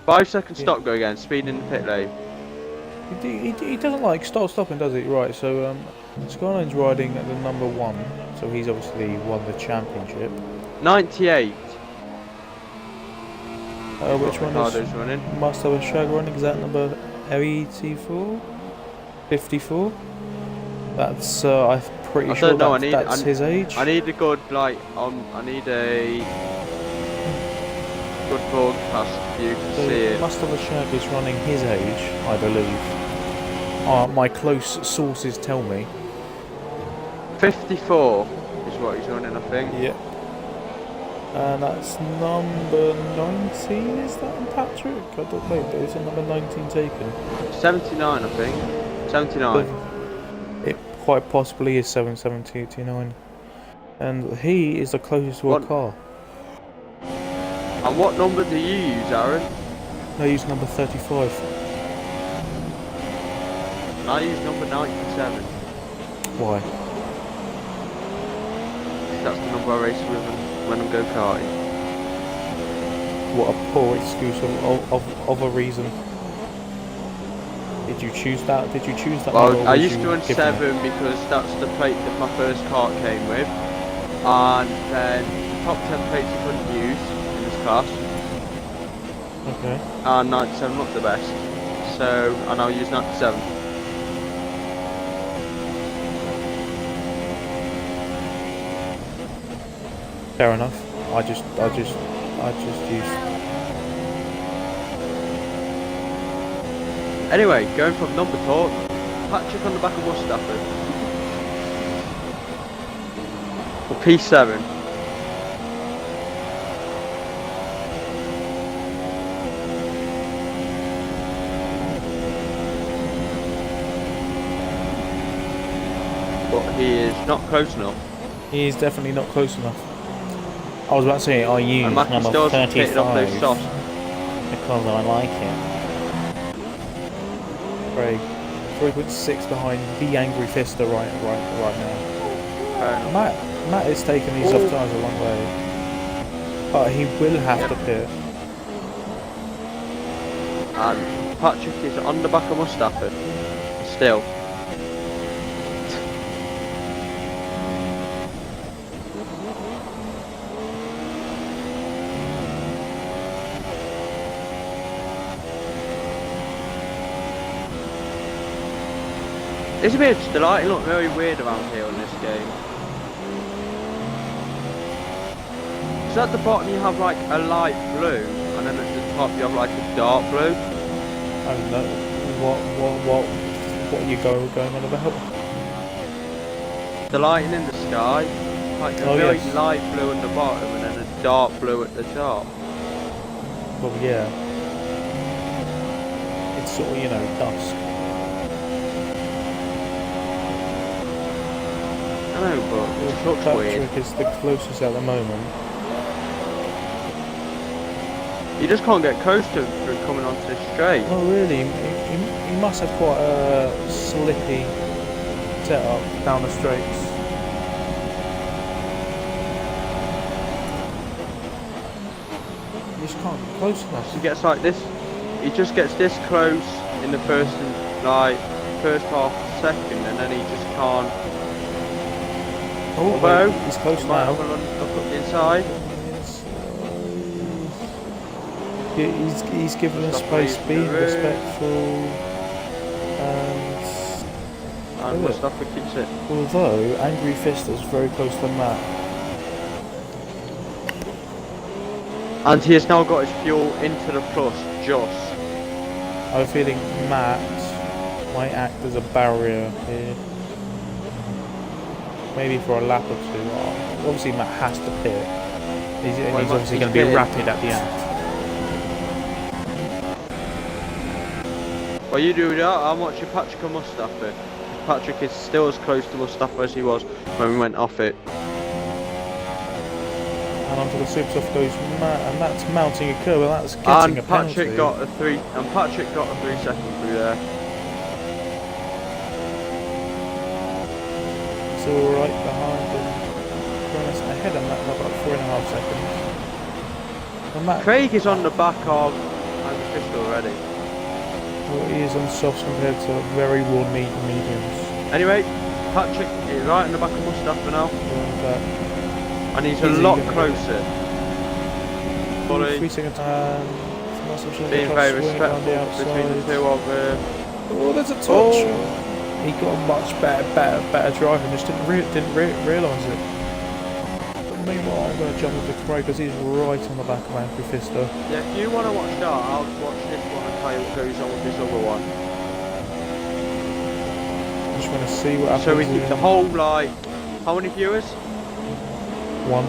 5 second stop go again, speed in the pit lane. He doesn't like stopping, does he? Right, so Skyline's riding at the number 1, so he's obviously won the championship. 98. Which one is running? Must have a shag running. Is that number 84? 54? That's I'm pretty sure that's his age. I need a good I need a good broadcast view to see it. Must have a shag is running his age, I believe. My close sources tell me. 54 is what he's running, I think. Yep. And that's number 19, is that on Patrick? I don't know, but is it number 19 taken? 79, I think. 79. It quite possibly is 779. And he is the closest to a What? car. And what number do you use, Aaron? I use number 35. I use number 97. Why? That's the number I race with when I'm go-karting. What a poor excuse of a reason. Did you choose that? Did you choose that? Well, number, or I was used you to run given it? 7 because that's the plate that my first kart came with. And then the top 10 plates you couldn't use in this class. Okay. And 97 not the best. So, and I'll use 97. Fair enough. I just used. Anyway, going from number talk, Patrick on the back of Mustafa. For P7. But he is not close enough. He is definitely not close enough. I was about to say I use And Matthew number Stills has pitted off those 35 softs. because I like it. Craig, 3.6 behind the Angry Fister right now. Matt is taking these soft tyres a long way, but he will have to pit. And Patrick is on the back of Mustafa. Still. It's a bit the lighting look very weird around here on this game. So at the bottom you have like a light blue, and then at the top you have like a dark blue. I don't know what you going on about. The lighting in the sky, like a Oh, very yes. light blue at the bottom, and then a dark blue at the top. Well, yeah. It's sort of, dusk. I know, but it looks weird. Patrick is the closest at the moment. You just can't get close to him through coming onto this straight. Oh, really? He must have quite a slippy setup down the straights. You just can't get close enough. He gets like this. He just gets this close in the first half second, and then he just can't. Oh, Although wait, he's close he might now. have a look up the inside. He's given us space, being respectful, and Mustafa keeps it. although Angry Fist is very close to Matt. And he has now got his fuel into the plus, just. I have a feeling Matt might act as a barrier here. Maybe for a lap or two. Obviously Matt has to pit. He's obviously going to be rapid at the end. Well, you do that. I'm watching Patrick and Mustafa. Patrick is still as close to Mustafa as he was when we went off it. And onto the super soft goes Matt, and that's mounting a curve, and that's getting And a penalty. Patrick got a 3 second through there. It's alright behind him. Ahead of Matt by about 4.5 seconds. And Matt, Craig is on the back of Angry Fist already. well, he is on softs compared to very warm mediums. Anyway, Patrick is right in the back of Mustafa now. And he's a lot closer. Bully, 3 seconds time. being very respectful between the two of Oh, there's a touch. He got a much better drive and just didn't realise it. But meanwhile, I'm going to jump into Craig because he's right on the back of Angry Fister. Yeah, if you want to watch that, I'll watch this one and tell you what goes on with this other one. Just want to see what happens. So we keep the whole, like, how many viewers? One.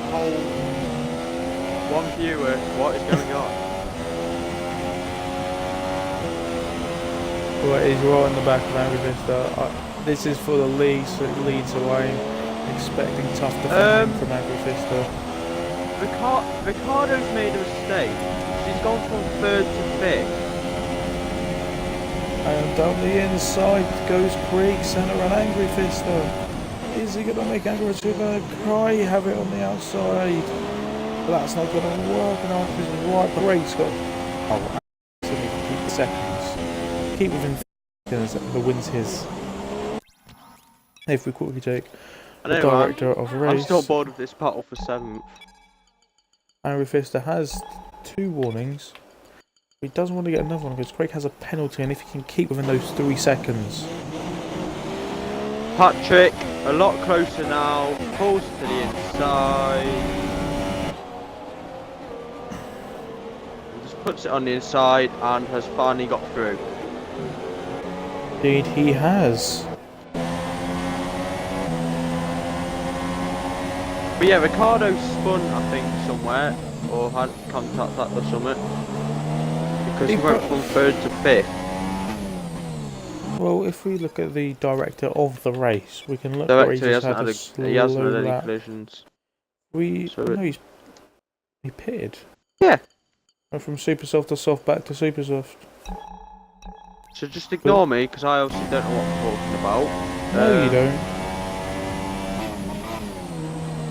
One viewer, what is going on? Well, he's right in the back of Angry Fister. This is for the lead, so it leads away. Expecting tough defending from Angry Fister. Ricardo's made a mistake. She's gone from 3rd to 5th. And down the inside goes Creek, centre and Angry Fister. Is he going to make Angry Fister going to cry? Have it on the outside. But that's not going to work. And Angry Fister's right. Creek's got. Oh, actually, keep the seconds. Keep within seconds. The win's his. If we quickly take the director of race. I'm still bored of this battle for 7th. Angry Fister has 2 warnings. He doesn't want to get another one because Craig has a penalty, and if he can keep within those 3 seconds. Patrick, a lot closer now, pulls to the inside. Just puts it on the inside and has finally got through. Indeed, he has. But yeah, Ricardo spun, I think, somewhere, or had contact at the summit. Because he went from 3rd to 5th. Well, if we look at the director of the race, we can look Director, where he hasn't had any collisions. He pitted. Yeah. Went from super soft to soft back to super soft. So just ignore me, because I obviously don't know what I'm talking about. No, you don't.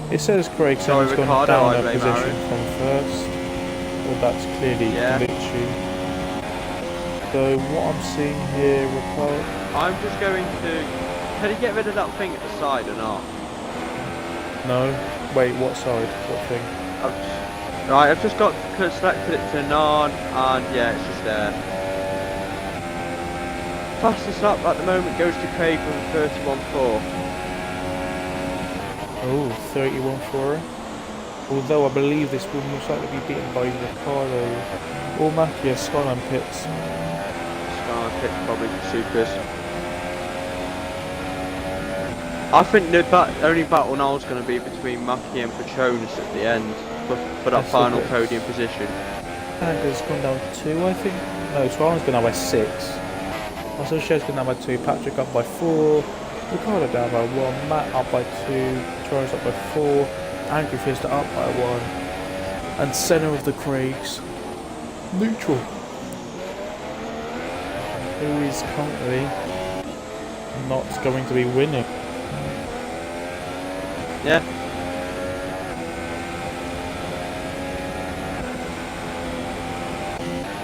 It says Craig Simon's gone down a position from 1st. Well, that's clearly glitchy. So what I'm seeing here, Ricardo. I'm just going to. Can you get rid of that thing at the side or not? No. Wait, what side? What thing? I've just got selected it to none, and yeah, it's just there. Fastest lap at the moment goes to Craig from 31.4. Oh, 31.4. Although I believe this will most likely be beaten by Ricardo or Macchia. Skyline pits. Skyline pits probably supers. I think the only battle now is going to be between Macchia and Petronas at the end for that final podium position. Anger's gone down 2, I think. No, Skyline's gone down by 6. Also, Shed's gone down by 2. Patrick up by 4. Ricardo down by 1. Matt up by 2. Petronas up by 4. Angry Fister up by 1. And centre of the Craigs, neutral, who is currently not going to be winning. Yeah.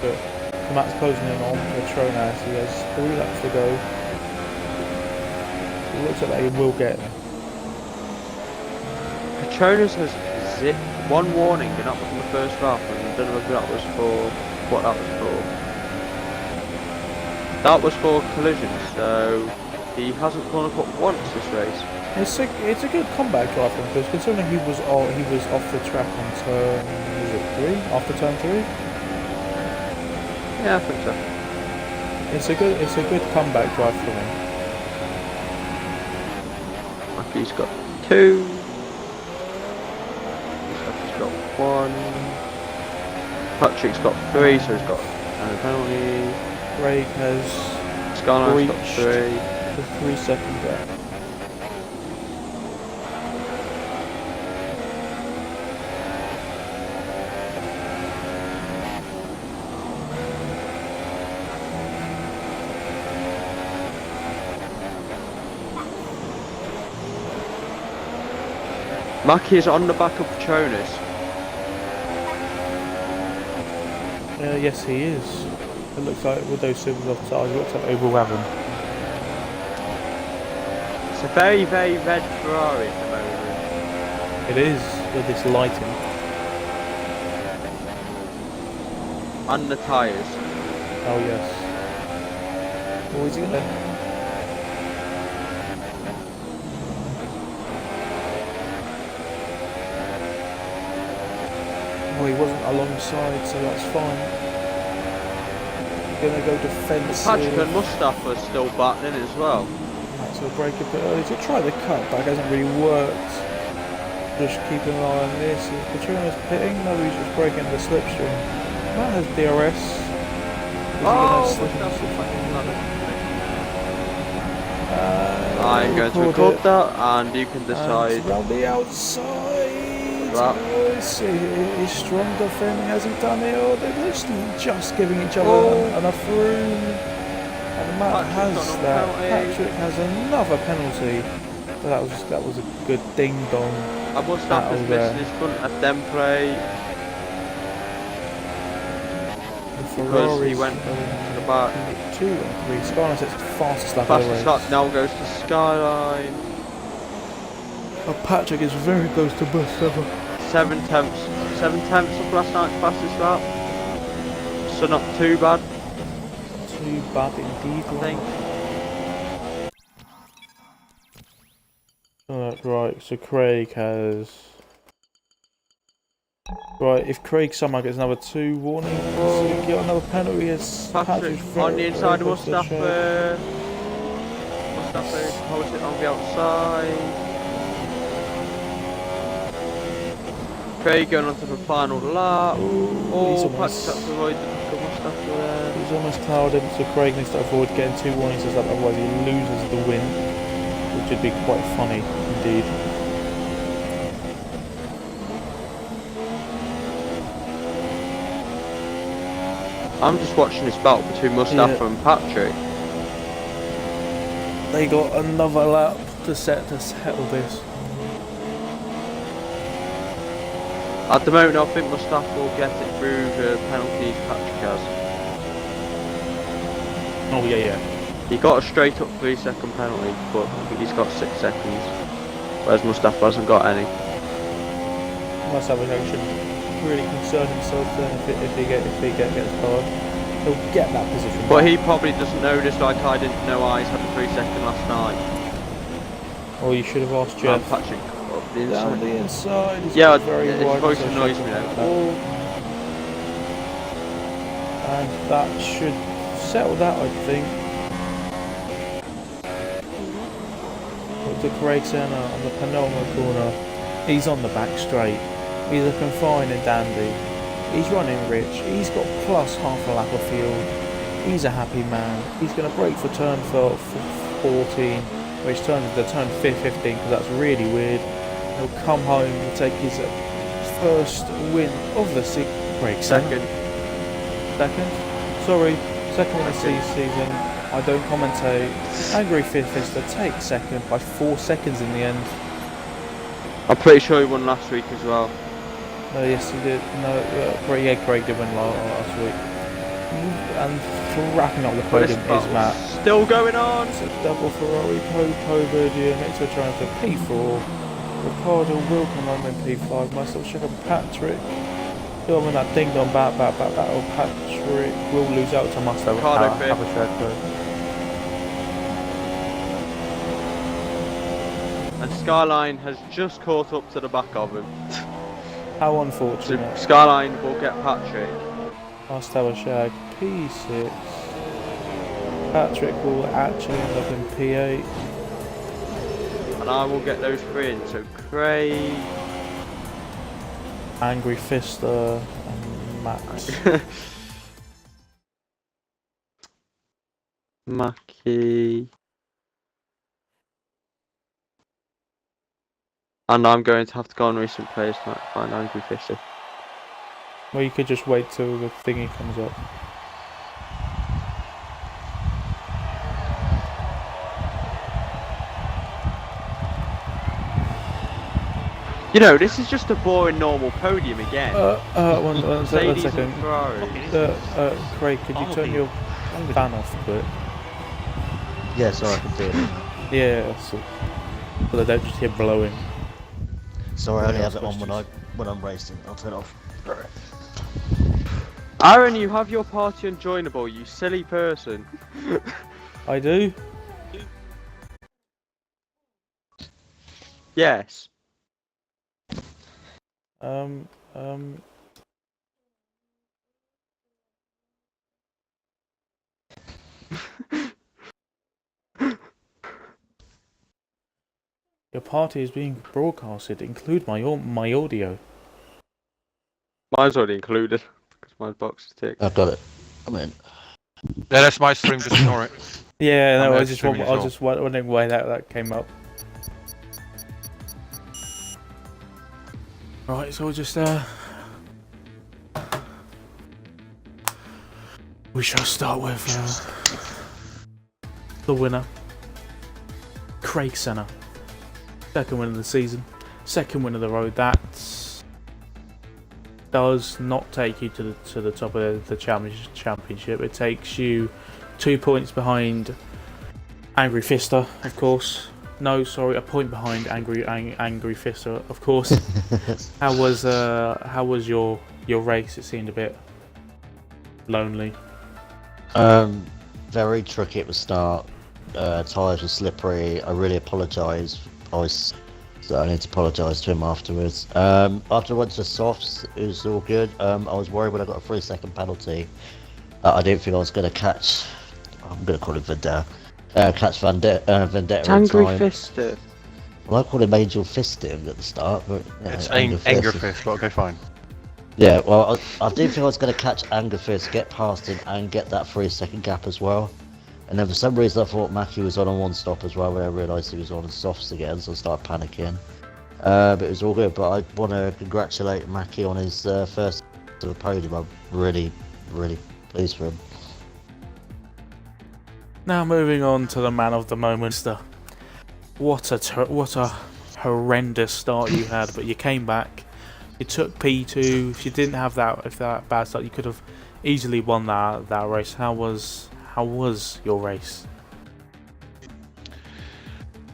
But Matt's closing in on Petronas. He has 3 laps to go. It looks like he will get them. Petronas has 1 warning and up from the first lap, and I don't know if that was for what that was for. That was for collisions, so he hasn't gone up once this race. It's a good comeback drive from him, because considering he was off the track on turn, was it 3? After turn 3? Yeah, I think so. It's a good comeback drive from him. He's got 2. He's got 1. Patrick's got 3, so he's got a penalty. Craig has Skyline's got 3. The 3-second gap. Mackie is on the back of Petronas. Yes, he is. It looks like with those super soft tires, it looks like they will have him. It's a very, very red Ferrari at the moment. It is, with this lighting. And the tyres. Oh yes. Oh, is he gonna... Oh, he wasn't alongside, so that's fine. Gonna go defensive. Patrick and Mustafa are still battling as well. Right, so break a bit early to try the cut, but it hasn't really worked. Just keep an eye on this. Is Petronas pitting? No, he's just breaking the slipstream. That has DRS. Oh, Mustafa fucking love it. I'm going to record that, and you can decide. Around the outside. Right. It's strong defending. Has he done it? Oh, they're literally just giving each other enough room. And Matt has that. Patrick has another penalty. That was a good ding dong. I must have this missing his front play. Because he went to the back. 2 on 3. Skyline sets the fastest lap of the race. Fastest lap now goes to Skyline. Oh, Patrick is very close to bus ever. 7 tenths of last night's fastest lap. So not too bad. Too bad indeed, I think. Right, so Craig has... Right, if Craig somehow gets another 2 warnings, he'll get another penalty. Patrick on the inside of Mustafa. Mustafa holds it on the outside. Craig going on to the final lap. Patrick's had to avoid the Mustafa there. He's almost clouded, so Craig needs to avoid getting 2 warnings as that, otherwise he loses the win, which would be quite funny indeed. I'm just watching this battle between Mustafa and Patrick. They got another lap to settle this. At the moment, I think Mustafa will get it through the penalties Patrick has. Oh yeah. He got a straight up 3-second penalty, but I think he's got 6 seconds, whereas Mustafa hasn't got any. Mustafa shouldn't really concern himself then if he gets card. He'll get that position. But he probably doesn't know this like I didn't know I had a 3-second last night. Or you should have asked Jeff. Patrick up the inside. Down the inside. Yeah, very his wide, voice so annoys me now. And that should settle that, I think. Look to Craig Senna on the penultimate corner. He's on the back straight. He's looking fine and dandy. He's running rich. He's got plus half a lap of field. He's a happy man. He's going to break for turn 14, which turns into turn 15 because that's really weird. He'll come home and take his first win of the season. Second. Sorry, second win of the season. I don't commentate. Angry Fister takes second by 4 seconds in the end. I'm pretty sure he won last week as well. Yes, he did. Craig did win last week. And wrapping up the podium is Matt. Still going on. It's a double Ferrari podium. Next to trying to P4. Ricardo will come home in P5. Myself, check on Patrick. He'll win that ding dong battle. Patrick will lose out to Mustafa. Have a shared code. And Skyline has just caught up to the back of him. How unfortunate. So Skyline will get Patrick. Must have a shag. P6. Patrick will actually end up in P8. And I will get those 3 in. So Craig, Angry Fister, and Max. Mackie. And I'm going to have to go on recent players tonight to find Angry Fisher. Well, you could just wait till the thingy comes up. You know, this is just a boring normal podium again. One second. Craig, could you turn your fan off a bit? Yeah, sorry, I can do it. Yeah, so they don't just hear blowing. Sorry, I only have it on when I'm racing. I'll turn it off. Aaron, you have your party unjoinable, you silly person. I do? Yes. Your party is being broadcasted. Include my audio. Mine's already included because my box is ticked. I've got it. I'm in. Yeah, that's my stream, just ignore it. Yeah, no, I'm I was extremely just wondering why that came up. Right, so we'll just we shall start with the winner, Craig Senna. Second win of the season, second win of the road. That does not take you to the top of the championship. It takes you 2 points behind Angry Fister, of course. No, sorry, a point behind Angry Fister, of course. How was your race? It seemed a bit lonely. Very tricky at the start. Tyres were slippery. I really apologise. I need to apologise to him afterwards. After I went to softs, it was all good. I was worried when I got a 3-second penalty. I didn't think I was going to catch. I'm going to call him Vendetta. Catch Vendetta in Angry time. Fister. Well, I called him Angel Fisted at the start, but It's Anger Fist, but okay, fine. Yeah, well, I did think I was going to catch Anger Fist, get past him, and get that 3-second gap as well. And then for some reason I thought Mackie was on one stop as well when I realised he was on softs again, so I started panicking. But it was all good. But I want to congratulate Mackie on his first to the podium. I'm really, really pleased for him. Now moving on to the man of the moment. What a horrendous start you had, but you came back. You took P2. If you didn't have that bad start, you could have easily won that race. How was your race?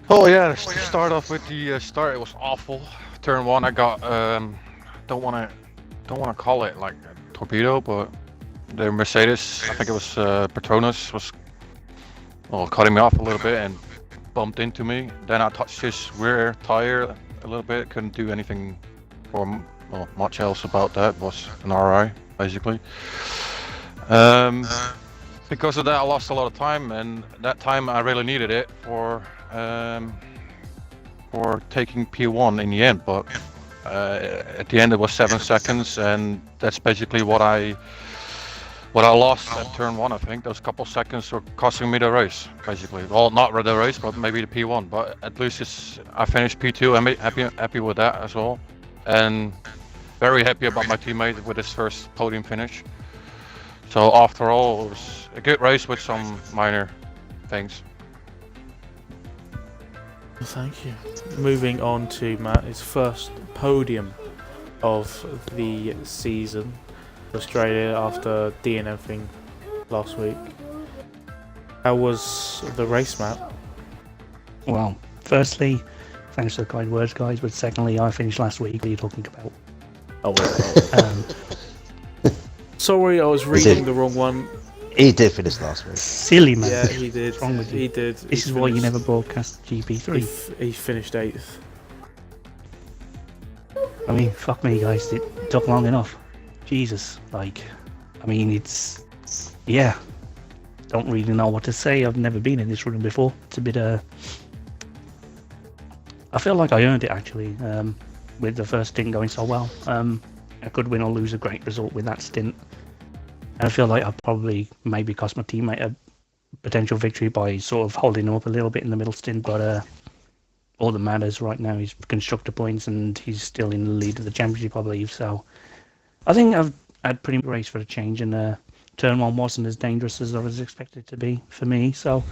Oh yeah, to start off with the start, it was awful. Turn 1, I got don't want to call it like a torpedo, but the Mercedes, I think it was Petronas, was cutting me off a little bit and bumped into me. Then I touched his rear tire a little bit. Couldn't do anything or much else about that. It was an RI basically. Because of that, I lost a lot of time, and that time I really needed it for taking P1 in the end. But at the end, it was 7 seconds, and that's basically what I lost at turn 1. I think those couple seconds were costing me the race, basically. Well, not the race, but maybe the P1. But at least I finished P2. I'm happy with that as well, and very happy about my teammate with his first podium finish. So after all, it was a good race with some minor things. Thank you. Moving on to Matt, his first podium of the season. Australia after DNFing last week. How was the race, Matt? Well, firstly, thanks for the kind words, guys. But secondly, I finished last week. What are you talking about? Oh, well. Sorry, I was reading the wrong one. He did finish last week. Silly man. Yeah, he did. What's wrong with you? He did. This is why you never broadcast GP3. He finished 8th. I mean, fuck me, guys. It took long enough. Jesus, it's... Yeah. Don't really know what to say. I've never been in this room before. It's a bit, I feel like I earned it, actually, with the first stint going so well. I could win or lose a great result with that stint. And I feel like I probably maybe cost my teammate a potential victory by sort of holding him up a little bit in the middle stint, but all that matters right now is constructor points, and he's still in the lead of the championship, I believe. So I think I've had pretty good race for a change, and turn 1 wasn't as dangerous as I was expected to be for me. So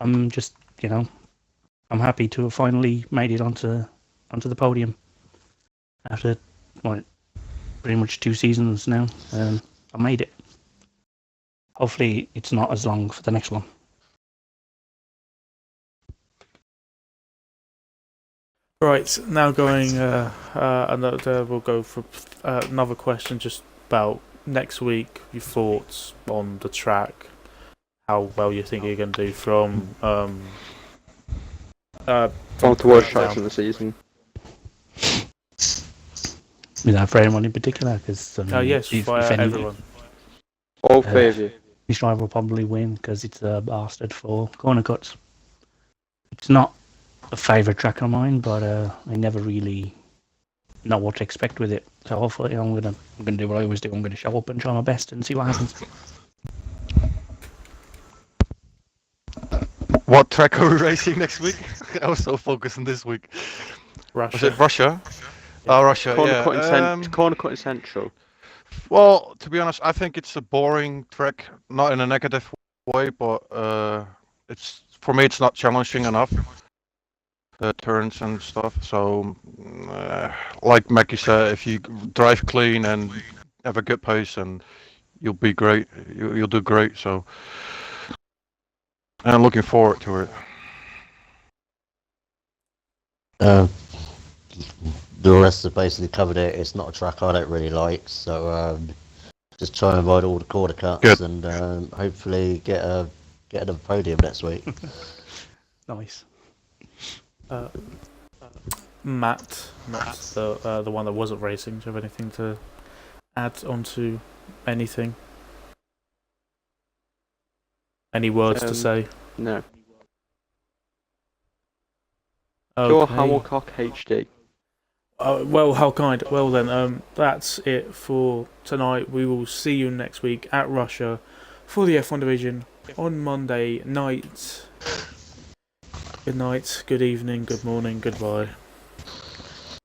I'm just, I'm happy to have finally made it onto the podium after pretty much 2 seasons now. I made it. Hopefully it's not as long for the next one. Right, now going, we'll go for another question just about next week, your thoughts on the track, how well you think you're going to do from to worst tracks of the season. Without for anyone in particular, because yes, for everyone. All 3 of you. This driver will probably win because it's a bastard for corner cuts. It's not a favourite track of mine, but I never really know what to expect with it. So hopefully I'm gonna do what I always do. I'm gonna show up and try my best and see what happens. What track are we racing next week? I was so focused on this week. Was Russia. it Russia? Oh, Russia, yeah. Corner cutting central. Well, to be honest, I think it's a boring track, not in a negative way, but it's for me it's not challenging enough. The turns and stuff. So, like Mackie said, if you drive clean and have a good pace, and you'll be great. You'll do great. So, and I'm looking forward to it. The rest have basically covered it. It's not a track I don't really like, so just try and avoid all the corner cuts Good. and hopefully get another podium next week. Nice. Matt, not the one that wasn't racing. Do you have anything to add onto anything? Any words to say? No. Okay. Hamilcock HD. Well, how kind. Well then, that's it for tonight. We will see you next week at Russia for the F1 division on Monday night. Good night, good evening, good morning, goodbye.